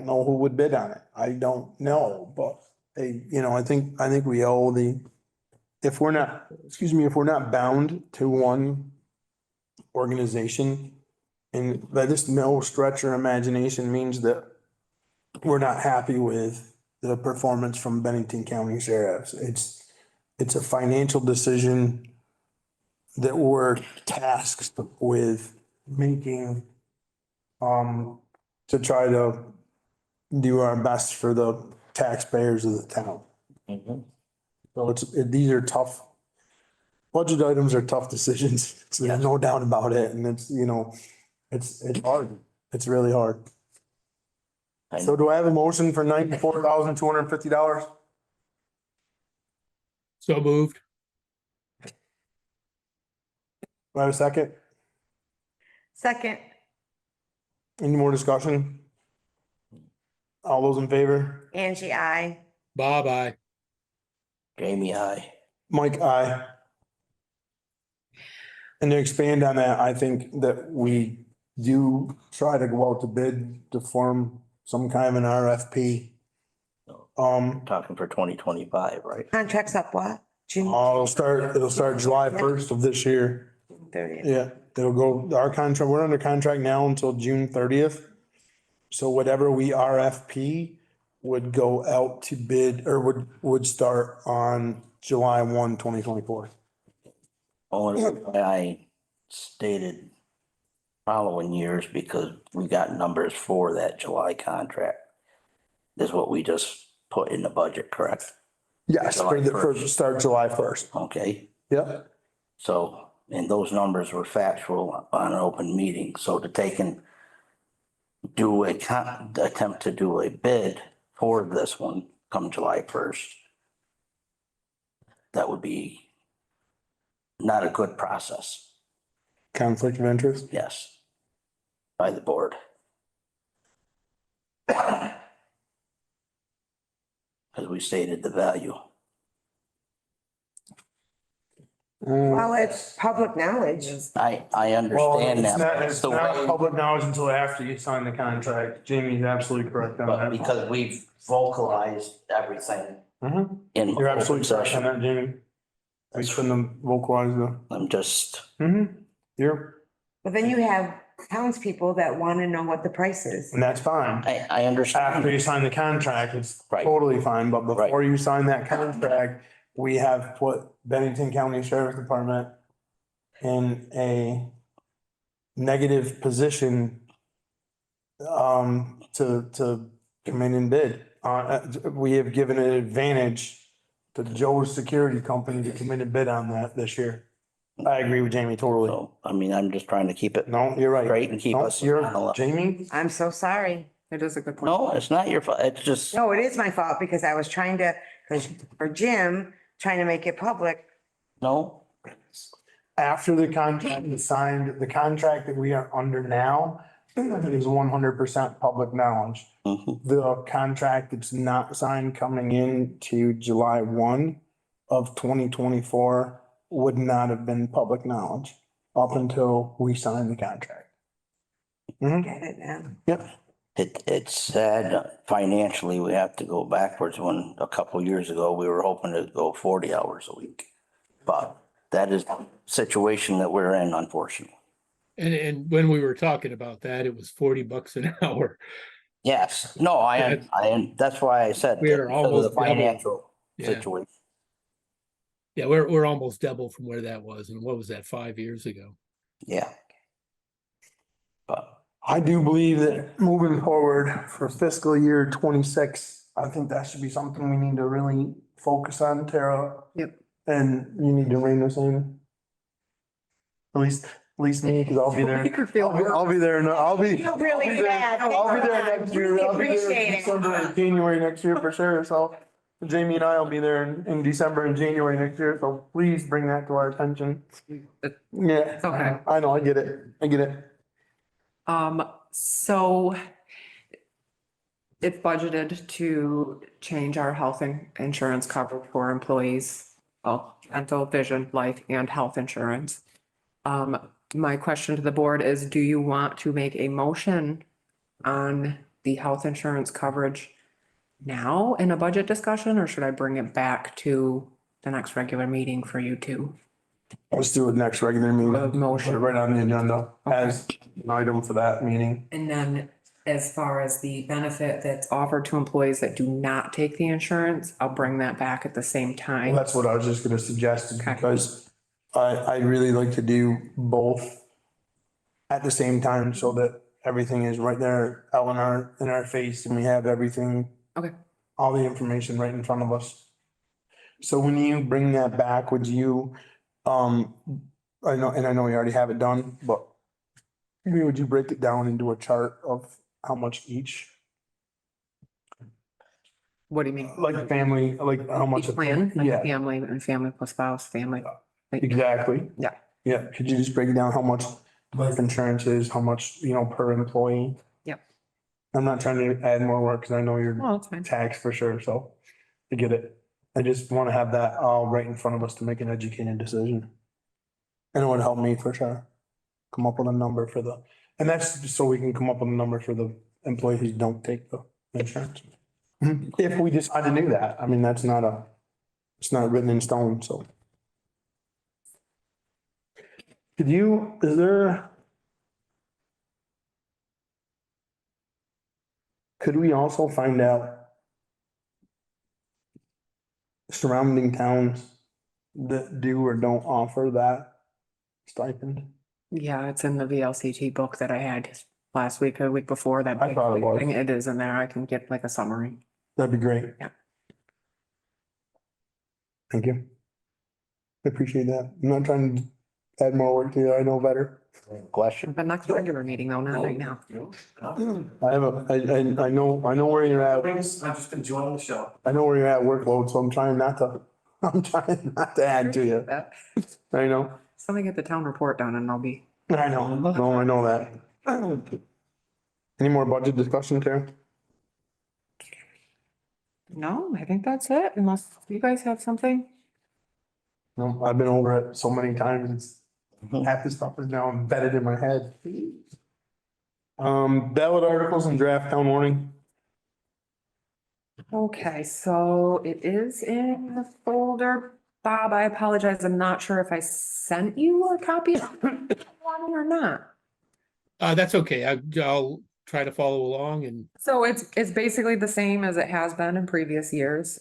know who would bid on it. I don't know, but I think we owe if we're not bound to one organization, and by this no stretch or imagination means that we're not happy with the performance from Bennington County Sheriffs. It's a financial decision that we're tasked with making, to try to do our best for the taxpayers of the town. Mhm. So these are tough, budget items are tough decisions, so there's no doubt about it, and it's hard, it's really hard. I- So do I have a motion for $94,250? So moved. Do I have a second? Second, Any more discussion? All those in favor? Angie, I. Bob, aye. Jamie, I. Mike, aye. And to expand on that, I think that we do try to go out to bid to form some kind of an RFP. Talking for 2025, right? Contracts up what? June It'll start July 1st of this year. 30th. Yeah, it'll go, our contract, we're under contract now until June 30th. So whatever we RFP would go out to bid or would start on July 1, 2024. Only why I stated following years because we got numbers for that July contract. Is what we just put in the budget, correct? Yes, for start July 1st. Okay, Yep. so, and those numbers were factual on an open meeting, so to take and attempt to do a bid for this one come July 1st. That would be not a good process, Conflict of interest? yes, by the board. As we stated, the value. Well, it's public knowledge. I Well, understand it's that. not, but it's the not way- public knowledge until after you sign the contract. Jamie's absolutely correct on But that. because we've vocalized everything Mhm. in You're open absolutely correct on session, that, Jamie. We shouldn't vocalize the, I'm just, you're, But then you have townspeople that want to know what the price is. and that's fine. I After understand. you sign the contract, it's Right. totally fine, but Right. before you sign that contract, we have put Bennington County Sheriff's Department in a negative position to come in and bid. We have given an advantage to Joe's security company to come in and bid on that this year. I agree with Jamie totally. So, I mean, I'm just trying to keep it No, you're right. straight and keep No, us. you're, on the level. Jamie, I'm so sorry. It is a good point. No, it's not your fault. It's just, No, it is my fault because I was trying to, because for Jim, trying to make it public. no, after the contract is signed, the contract that we are under now is 100% public knowledge. mhm, The contract that's not signed coming in to July 1 of 2024 would not have been public knowledge up until we sign the contract. Mhm. Get it now. Yep. it's sad financially, we have to go backwards when a couple years ago, we were hoping to go 40 hours a week. But that is the situation that we're in, unfortunately. And when we were talking about that, it was $40 an hour. Yes, no, that's why I said. We are because of almost the double. financial Yeah. situation. Yeah, we're almost double from where that was. And what was that, 5 years ago? Yeah. But I do believe that moving forward for fiscal year 26, I think that should be something we need to really focus on, Tara. Yep. And you need to rein this in. At least me, because I'll be there. Make her feel good. I'll be there, no, I'll be. Feel really I'll be there- bad. I'll be there next year. I'll be there Appreciate in it. December and January next year for sure, so Jamie and I will be there in December and January next year, so please bring that to our attention. Yeah. Okay. I know, I get it. So it's budgeted to change our insurance coverage for employees, well, dental, vision, life, and health insurance. My question to the board is, do you want to make a motion on the health insurance coverage now in a budget discussion, or should I bring it back to the next regular meeting for you to? Let's do it next regular meeting. Motion. Put it right on the agenda as an item for that meeting. And then as far as the benefit that's offered to employees that do not take the insurance, I'll bring that back at the same Well, time. that's what I was just gonna suggest, Okay. because I'd really like to do both at the same time so that everything is right there out in our face and we have everything, Okay. all the information right in front of us. So when you bring that back, would you, I know you already have it done, but maybe would you break it down into a chart of how much each, What do you mean? like family, like how much? Each plan, like Yeah, family and family plus spouse, family. exactly. Yeah. Yeah, could you just break down how much life insurance is, how much, per employee? Yep. I'm not trying to add more work, because I know you're Oh, that's fine. taxed for sure, so I get it. I just want to have that all right in front of us to make an educated decision. And it would help me for sure. Come up with a number for and that's just so we can come up with a number for the employees who don't take the insurance. If we decide to do that, I mean, it's not written in stone, so. Could we also find out surrounding towns that do or don't offer that stipend? Yeah, it's in the VLCT book that I had last week, or week before that. I thought it was. It is in there. I can get like a summary. That'd be great. Yeah. Thank you. I appreciate that. I'm not trying to add more work to you. I know better. Question? The next regular meeting though, not right now. I have I know where you're at. I'm just enjoying the show. I know where you're at workload, so I'm trying not to, I'm trying not to add to you. I know, Somebody get the town report done and I'll be. I know, no, I know that. Any more budget discussion, Tara? No, I think that's it, unless you guys have something. No, I've been over it so many times, half the stuff is now embedded in my head. Ballot articles and draft town warning. Okay, so it is in the folder. Bob, I apologize. I'm not sure if I sent you a copy of it or not. That's okay. I'll try to follow along and So it's basically the same as it has been in previous years.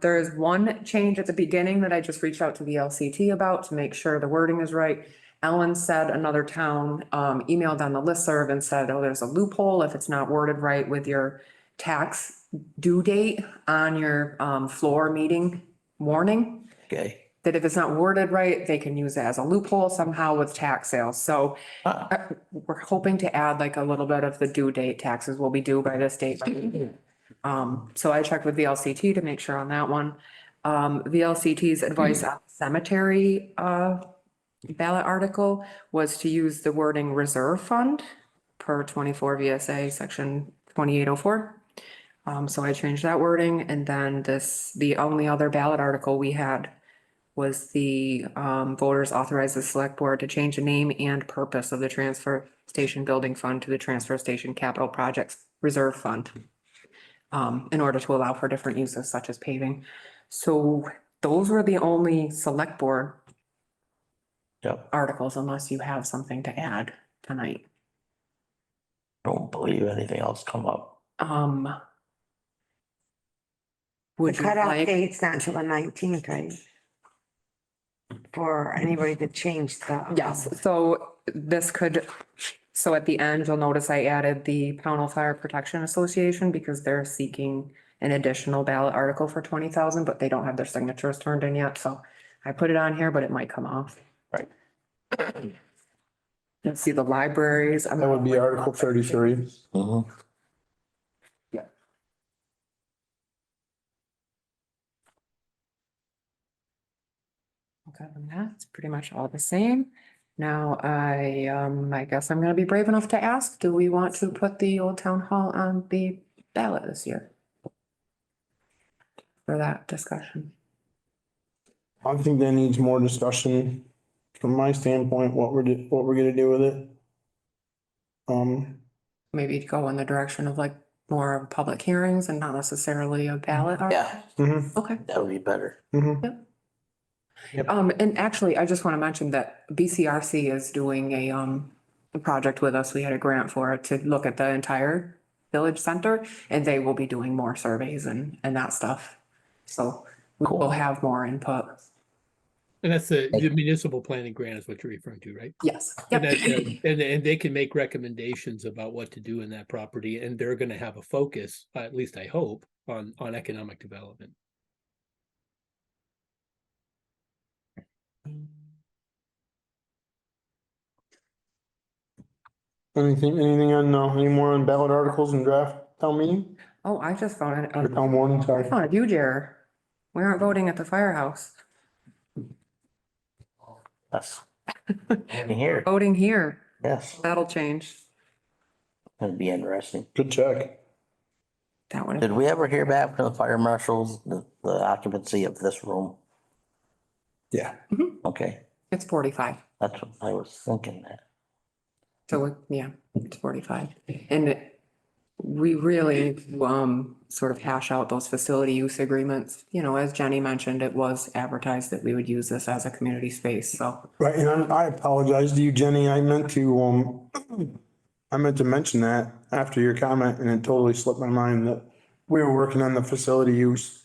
There is one change at the beginning that I just reached out to the LCT about to make sure the wording is right. Ellen said another town, emailed on the listserv and said, oh, there's a loophole if it's not worded right with your tax due date on your, floor meeting warning. Okay. That if it's not worded right, they can use it as a loophole somehow with tax sales. So we're hoping to add like a little bit of the due date. Taxes will be due by this date. So I checked with VLCT to make sure on that one. VLCT's advice on cemetery, ballot article was to use the wording reserve fund per 24 VSA section 2804. So I changed that wording, and then the only other ballot article we had was the voters authorized the select board to change the name and purpose of the transfer station building fund to the transfer station capital projects reserve fund. In order to allow for different uses such as paving. So those were the only select board Yep. articles, unless you have something to add tonight. Don't believe anything else come up. The Would you cutoff like, date's not until the 19th, right? For anybody to change the. yes, so this could, so at the end, you'll notice I added the Pownal Fire Protection Association because they're seeking an additional ballot article for 20,000, but they don't have their signatures turned in yet, so I put it on here, but it might come off. Right. Let's see the libraries. That would be Article 33. Mhm. Okay, and that's pretty much all the same. Now, I guess I'm gonna be brave enough to ask, do we want to put the old town hall on the ballot this year? For that discussion. I think that needs more discussion from my standpoint, what we're gonna do with it. Maybe go in the direction of like more of public hearings and not necessarily a ballot. Yeah, Okay. that would be better. And actually, I just want to mention that BCRC is doing a project with us. We had a grant for it to look at the entire village center, and they will be doing more surveys and that stuff. So we'll have more input. and that's the municipal planning grant is what you're referring to, right? Yes. And Yep. that, and they can make recommendations about what to do in that property, and they're gonna have a focus, at least I hope, on economic development. Anything on, any more on ballot articles and draft town meeting? Oh, I just found it. Or town warning, I sorry. found a huge error. We aren't voting at the firehouse. That's in here. Voting here. Yes, That'll change. that'd be interesting. Good check. That one. Did we ever hear back from the fire marshals, the occupancy of this room? Yeah. Okay, It's 45. that's what I was thinking that. So, yeah, it's 45. And we really, sort of hash out those facility use agreements. You know, as Jenny mentioned, it was advertised that we would use this as a community space, so. Right, and I apologize to you, Jenny. I meant to mention that after your comment, and it totally slipped my mind that we were working on the facility use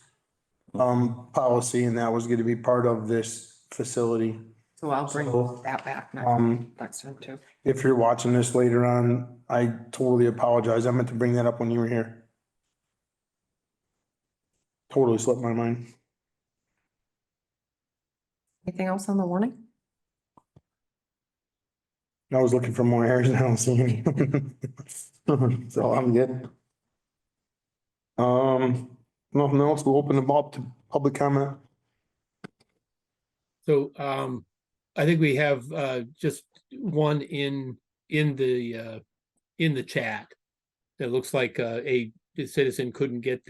policy, and that was gonna be part of this facility. So I'll bring So, that back next time too. If you're watching this later on, I totally apologize. I meant to bring that up when you were here. Totally slipped my mind. Anything else on the warning? I was looking for more errors and I don't see any. So I'm good. Nothing else, we'll open them up to public comment. So I think we have just one in the chat. That looks like a citizen couldn't get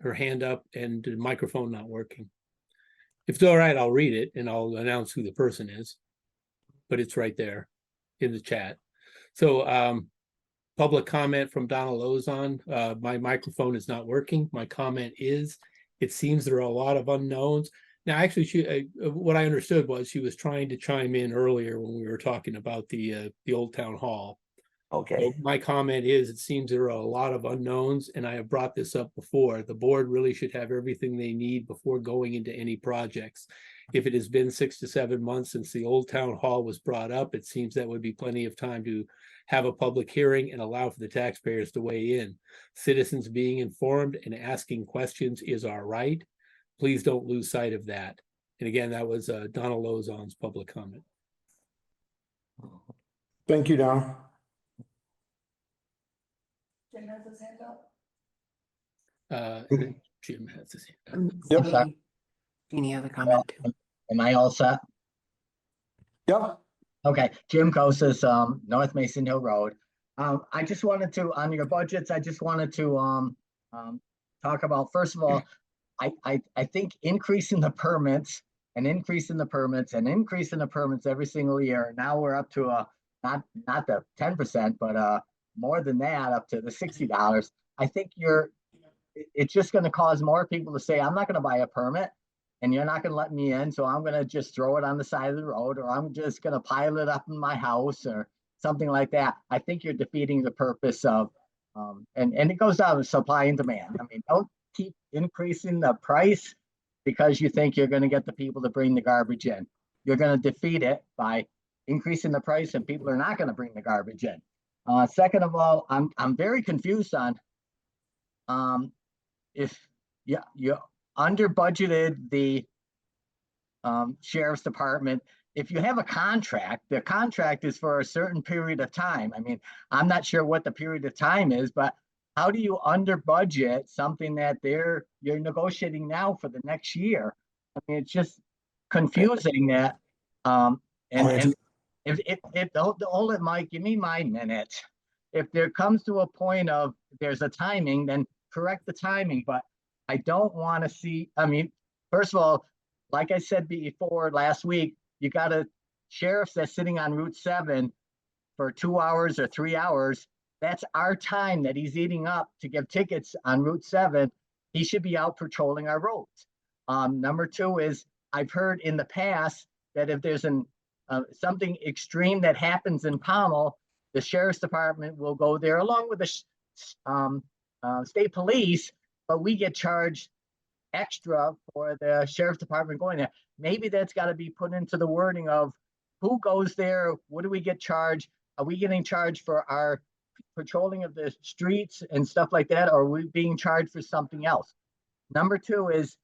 her hand up and the microphone not working. If it's all right, I'll read it and I'll announce who the person is. But it's right there in the chat. So public comment from Donald Ozon. My microphone is not working. My comment is, it seems there are a lot of unknowns. Now, actually, what I understood was she was trying to chime in earlier when we were talking about the old town hall. Okay, So my comment is, it seems there are a lot of unknowns, and I have brought this up before. The board really should have everything they need before going into any projects. If it has been 6 to 7 months since the old town hall was brought up, it seems that would be plenty of time to have a public hearing and allow for the taxpayers to weigh in. Citizens being informed and asking questions is our right. Please don't lose sight of that. And again, that was Donald Lozon's public comment. Thank you, Don. Jim has his hand up. Jim has his hand up. Yep. Any other comment too? Am I all set? Yep, Okay, Jim Kosas, North Mason Hill Road. I just wanted to, on your budgets, I just wanted to talk about, first of all, I think increasing the permits and increasing the permits and increasing the permits every single year. Now we're up to not the 10%, but more than that, up to the $60. I think it's just going to cause more people to say, I'm not going to buy a permit and you're not going to let me in. So I'm going to just throw it on the side of the road, or I'm just going to pile it up in my house or something like that. I think you're defeating the purpose of, and it goes down to supply and demand. I mean, don't keep increasing the price because you think you're going to get the people to bring the garbage in. You're going to defeat it by increasing the price, and people are not going to bring the garbage in. Second of all, I'm very confused on if you under budgeted the sheriff's department. If you have a contract, the contract is for a certain period of time. I mean, I'm not sure what the period of time is, but how do you under budget something that you're negotiating now for the next year? I mean, it's just confusing that. And if hold it, Mike, give me my minute. If there comes to a point of there's a timing, then correct the timing. But I don't want to see, I mean, first of all, like I said before last week, you got a sheriff that's sitting on Route 7 for 2 hours or 3 hours. That's our time that he's eating up to give tickets on Route 7. He should be out patrolling our roads. Number two is, I've heard in the past that if there's something extreme that happens in Pownal, the sheriff's department will go there along with the state police, but we get charged extra for the sheriff's department going there. Maybe that's got to be put into the wording of who goes there, what do we get charged? Are we getting charged for our patrolling of the streets and stuff like that, or are we being charged for something else? Number two is,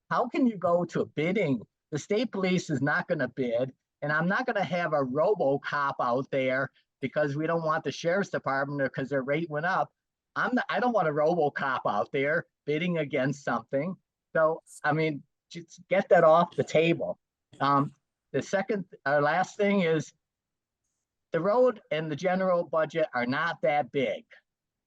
how can you go to bidding? The state police is not going to bid, and I'm not going to have a RoboCop out there because we don't want the sheriff's department or because their rate went up. I don't want a RoboCop out there bidding against something. So, I mean, just get that off the table. The second or last thing is, the road and the general budget are not that big.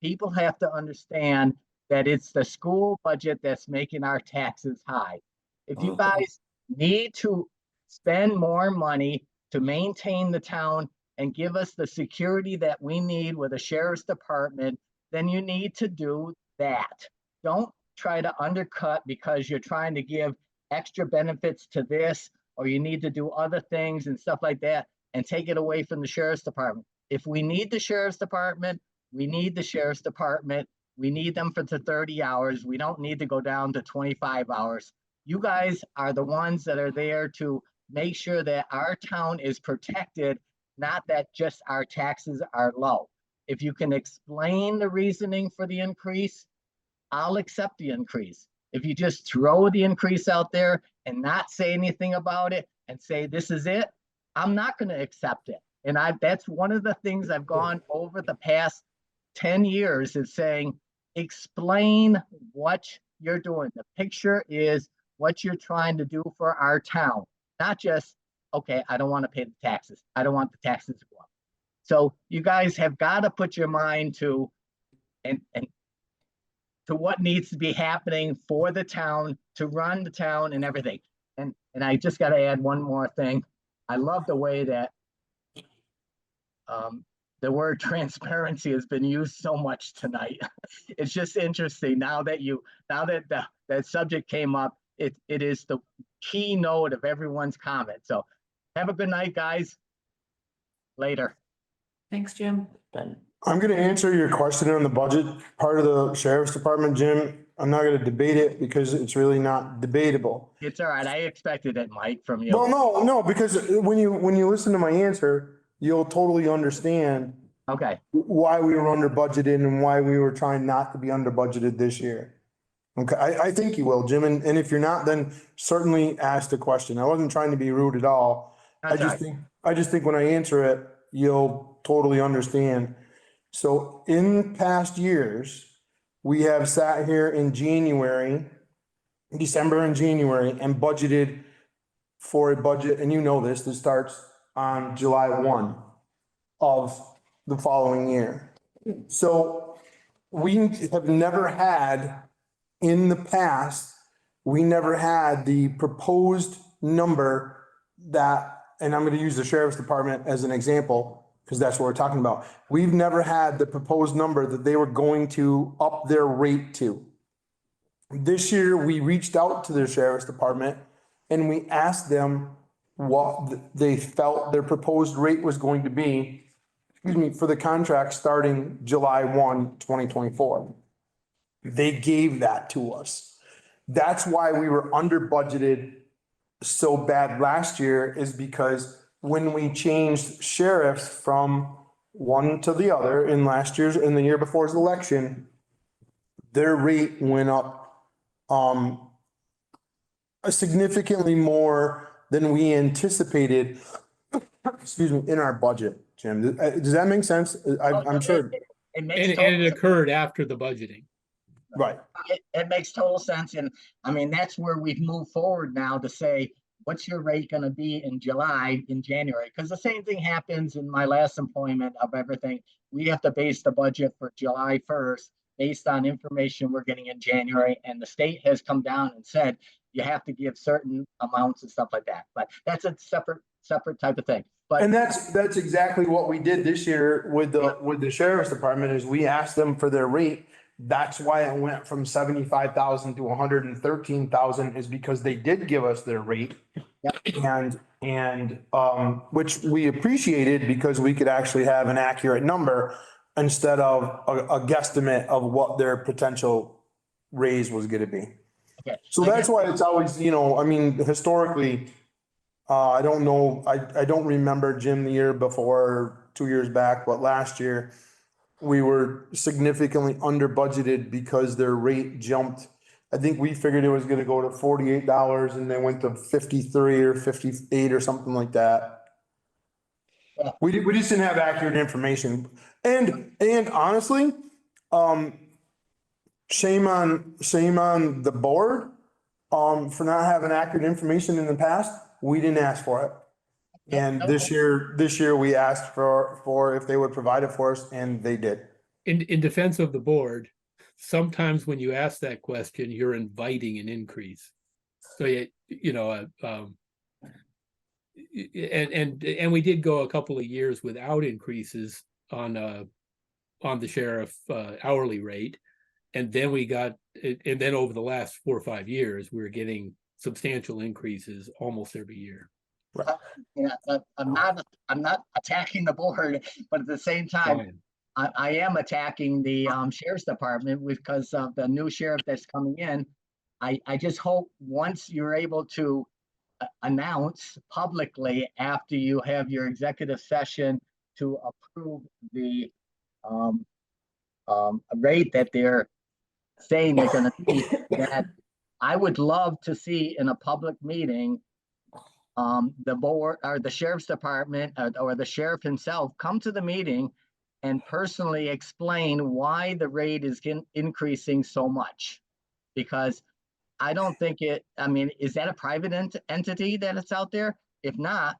People have to understand that it's the school budget that's making our taxes high. If you guys need to spend more money to maintain the town and give us the security that we need with a sheriff's department, then you need to do that. Don't try to undercut because you're trying to give extra benefits to this, or you need to do other things and stuff like that, and take it away from the sheriff's department. If we need the sheriff's department, we need the sheriff's department. We need them for the 30 hours. We don't need to go down to 25 hours. You guys are the ones that are there to make sure that our town is protected, not that just our taxes are low. If you can explain the reasoning for the increase, I'll accept the increase. If you just throw the increase out there and not say anything about it and say, this is it, I'm not going to accept it. And that's one of the things I've gone over the past 10 years is saying, explain what you're doing. The picture is what you're trying to do for our town, not just, okay, I don't want to pay the taxes. I don't want the taxes to go up. So you guys have got to put your mind to, and to what needs to be happening for the town, to run the town and everything. And I just got to add one more thing. I love the way that the word transparency has been used so much tonight. It's just interesting now that that subject came up, it is the keynote of everyone's comment. So have a good night, guys. Later. Thanks, Jim. Ben, I'm gonna answer your question on the budget part of the sheriff's department, Jim. I'm not gonna debate it because it's really not debatable. It's all right. I expected it, Mike, from you. Well, no, because when you listen to my answer, you'll totally understand Okay. why we were under budgeted and why we were trying not to be under budgeted this year. Okay, I think you will, Jim, and if you're not, then certainly ask the question. I wasn't trying to be rude at all. That's all right. I just think when I answer it, you'll totally understand. So in past years, we have sat here in December and January and budgeted for a budget, and you know this, that starts on July 1 of the following year. So we have never had, in the past, we never had the proposed number that, and I'm going to use the sheriff's department as an example, because that's what we're talking about. We've never had the proposed number that they were going to up their rate to. This year, we reached out to the sheriff's department and we asked them what they felt their proposed rate was going to be, for the contract starting July 1, 2024. They gave that to us. That's why we were under budgeted so bad last year, is because when we changed sheriffs from one to the other in the year before's election, their rate went up significantly more than we anticipated, in our budget, Jim. Does that make sense? I'm sure. It makes And it occurred after the budgeting. Right. it makes total sense. And I mean, that's where we've moved forward now to say, what's your rate going to be in July, in January? Because the same thing happens in my last employment of everything. We have to base the budget for July 1st based on information we're getting in January. And the state has come down and said, you have to give certain amounts and stuff like that. But that's a separate type of thing. But And that's exactly what we did this year with the sheriff's department, is we asked them for their rate. That's why it went from 75,000 to 113,000, is because they did give us their rate. Yep. And which we appreciated, because we could actually have an accurate number instead of a guesstimate of what their potential raise was gonna be. okay. So that's why it's always, I mean, historically, I don't know, I don't remember, Jim, the year before, 2 years back, but last year we were significantly under budgeted because their rate jumped. I think we figured it was gonna go to $48 and they went to 53 or 58 or something like that. Yeah. We just didn't have accurate information. And honestly, shame on the board, for not having accurate information in the past. We didn't ask for it. And this year we asked for if they would provide it for us, and they did. In defense of the board, sometimes when you ask that question, you're inviting an increase. So and we did go a couple of years without increases on the sheriff hourly rate. And then then over the last 4 or 5 years, we're getting substantial increases almost every year. Yeah, I'm not attacking the board, but at the same time, I am attacking the sheriff's department because of the new sheriff that's coming in. I just hope once you're able to announce publicly after you have your executive session to approve the rate that they're saying they're going to be, that I would love to see in a public meeting the board or the sheriff's department or the sheriff himself come to the meeting and personally explain why the rate is increasing so much. Because I don't think I mean, is that a private entity that it's out there? If not,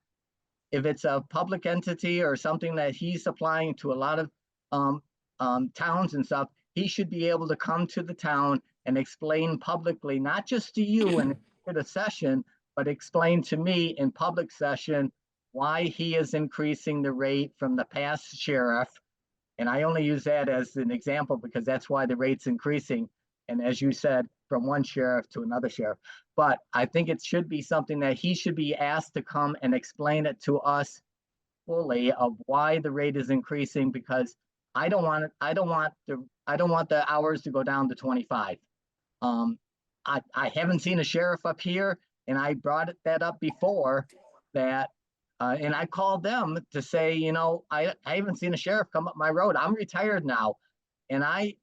if it's a public entity or something that he's supplying to a lot of towns and stuff, he should be able to come to the town and explain publicly, not just to you in a session, but explain to me in public session why he is increasing the rate from the past sheriff. And I only use that as an example because that's why the rate's increasing. And as you said, from one sheriff to another sheriff. But I think it should be something that he should be asked to come and explain it to us fully of why the rate is increasing, because I don't want the hours to go down to 25. I haven't seen a sheriff up here, and I brought that up before that, and I called them to say, you know, I haven't seen a sheriff come up my road. I'm retired now, and I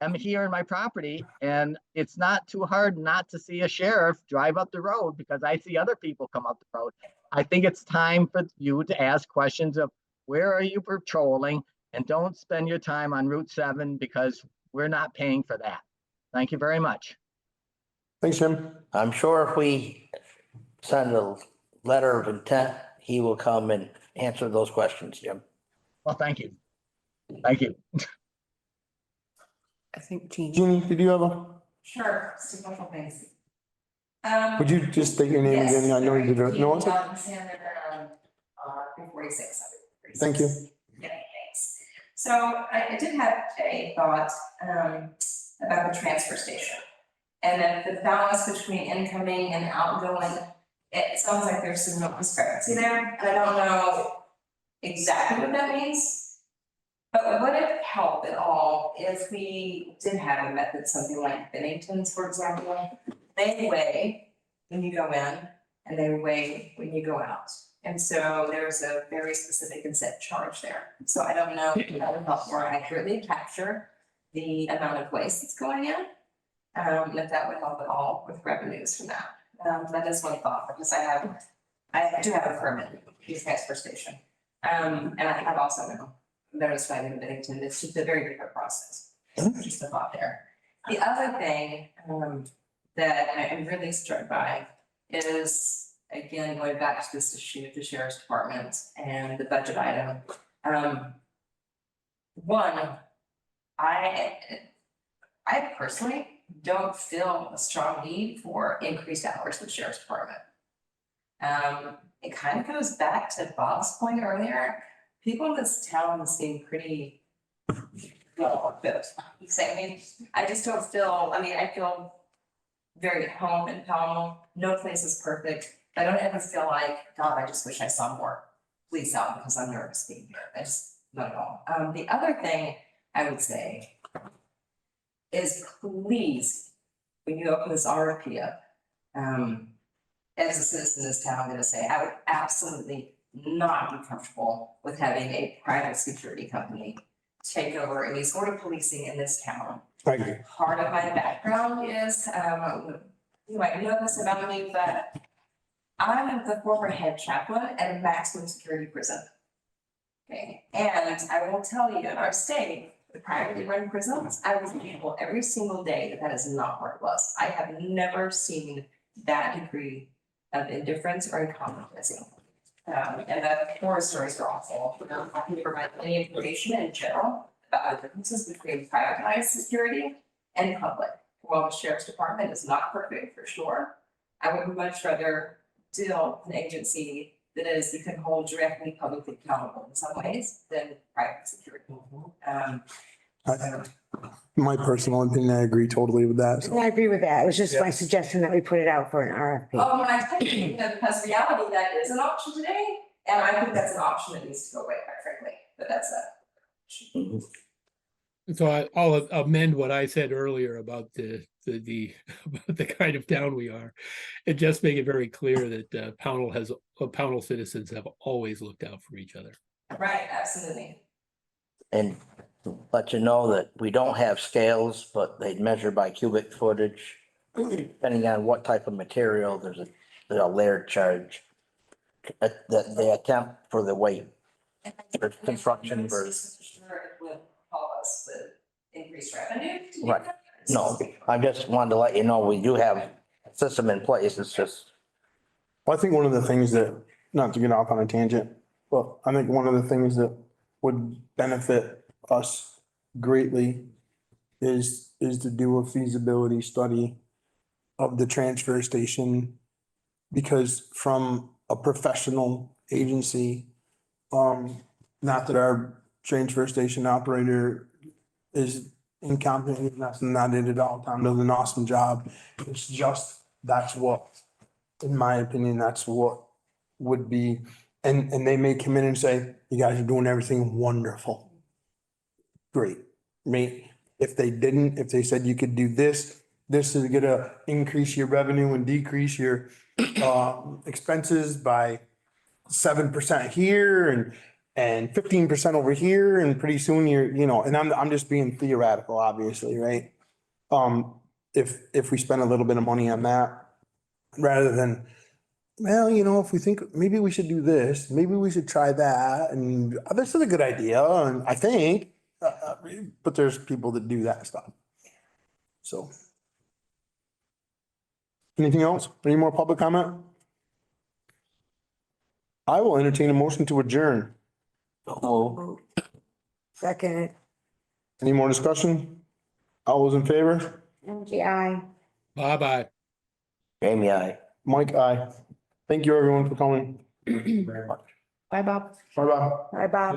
am here in my property, and it's not too hard not to see a sheriff drive up the road because I see other people come up the road. I think it's time for you to ask questions of where are you patrolling, and don't spend your time on Route 7 because we're not paying for that. Thank you very much. Thanks, Jim. I'm sure if we send a letter of intent, he will come and answer those questions, Jim. Well, thank you. Thank you. I think Jean. Jeannie, did you have a, Sure, just a couple things. would you just state your name Yes. again? I know you did. No, it's okay. Sander, 346. Thank you. Yeah, thanks. So I did have a thought about the transfer station. And that the balance between incoming and outgoing, it sounds like there's some real discrepancy there. And I don't know exactly what that means. But would it help at all if we did have a method, something like Bennington's, for example? They weigh when you go in and they weigh when you go out. And so there's a very specific and set charge there. So I don't know if that would help more accurately capture the amount of waste that's going in. And if that would help at all with revenues from that. That is one thought, because I do have a permit for the transfer station. And I have also notified in Bennington, it's just a very different process. So just a thought there. The other thing that I'm really struck by is, again, going back to this issue of the sheriff's department and the budget item. One, I personally don't feel a strong need for increased hours with the sheriff's department. It kind of goes back to Bob's point earlier. People in this town seem pretty well equipped. I mean, I just don't feel, I feel very at home in Pownal. No place is perfect. I don't ever feel like, God, I just wish I saw more police out because I'm nervous being here. I just, not at all. The other thing I would say is, please, when you open this RFP up, as a citizen of this town, I'm gonna say, I would absolutely not be comfortable with having a private security company take over any sort of policing in this town. I agree. Part of my background is, you might know this about me, but I'm the former head chaplain at a maximum security prison. Okay, and I will tell you, in our state, the privately run prisons, I was told every single day that is not where it was. I have never seen that degree of indifference or incompetency. And the horror stories are awful. I can provide any information in general about the differences between privatized security and public. While the sheriff's department is not perfect for sure, I would much rather deal with an agency that is, you can hold directly publicly accountable in some ways than private security. My personal opinion, I agree totally with that. So, I agree with that. It was just my suggestion that we put it out for an RFP. Oh, and I tell you, because reality, that is an option today, and I think that's an option that needs to go away, quite frankly, but that's So I'll amend what I said earlier about the about the kind of town we are, and just make it very clear that Pownal citizens have always looked out for each other. right, absolutely. And let you know that we don't have scales, but they measure by cubic footage. Depending on what type of material, there's a layered charge. the attempt for the weight. For construction versus- Sure, it would help us with increased revenue. to do Right. that. No, I just wanted to let you know, we do have a system in place. It's just, Well, I think one of the things that, not to get off on a tangent, but I think one of the things that would benefit us greatly is to do a feasibility study of the transfer station. Because from a professional agency, not that our transfer station operator is incompetent, that's not it at all. Tom does an awesome job. It's just, that's what, in my opinion, that's what would be, and they may come in and say, you guys are doing everything wonderful. Great, me, if they didn't, if they said you could do this, this is gonna increase your revenue and decrease your expenses by 7% here and 15% over here, and pretty soon you're, and I'm just being theoretical, obviously, right? If we spend a little bit of money on that, rather than, well, if we think maybe we should do this, maybe we should try that, and this is a good idea, and I think, but there's people that do that stuff. So. Anything else? Any more public comment? I will entertain a motion to adjourn. oh, Second, Any more discussion? All those in favor? Angie, I. Bye-bye. Jamie, Mike, aye. Thank you everyone for coming. Very much. Bye, Bob. Bye-bye. Bye, Bob.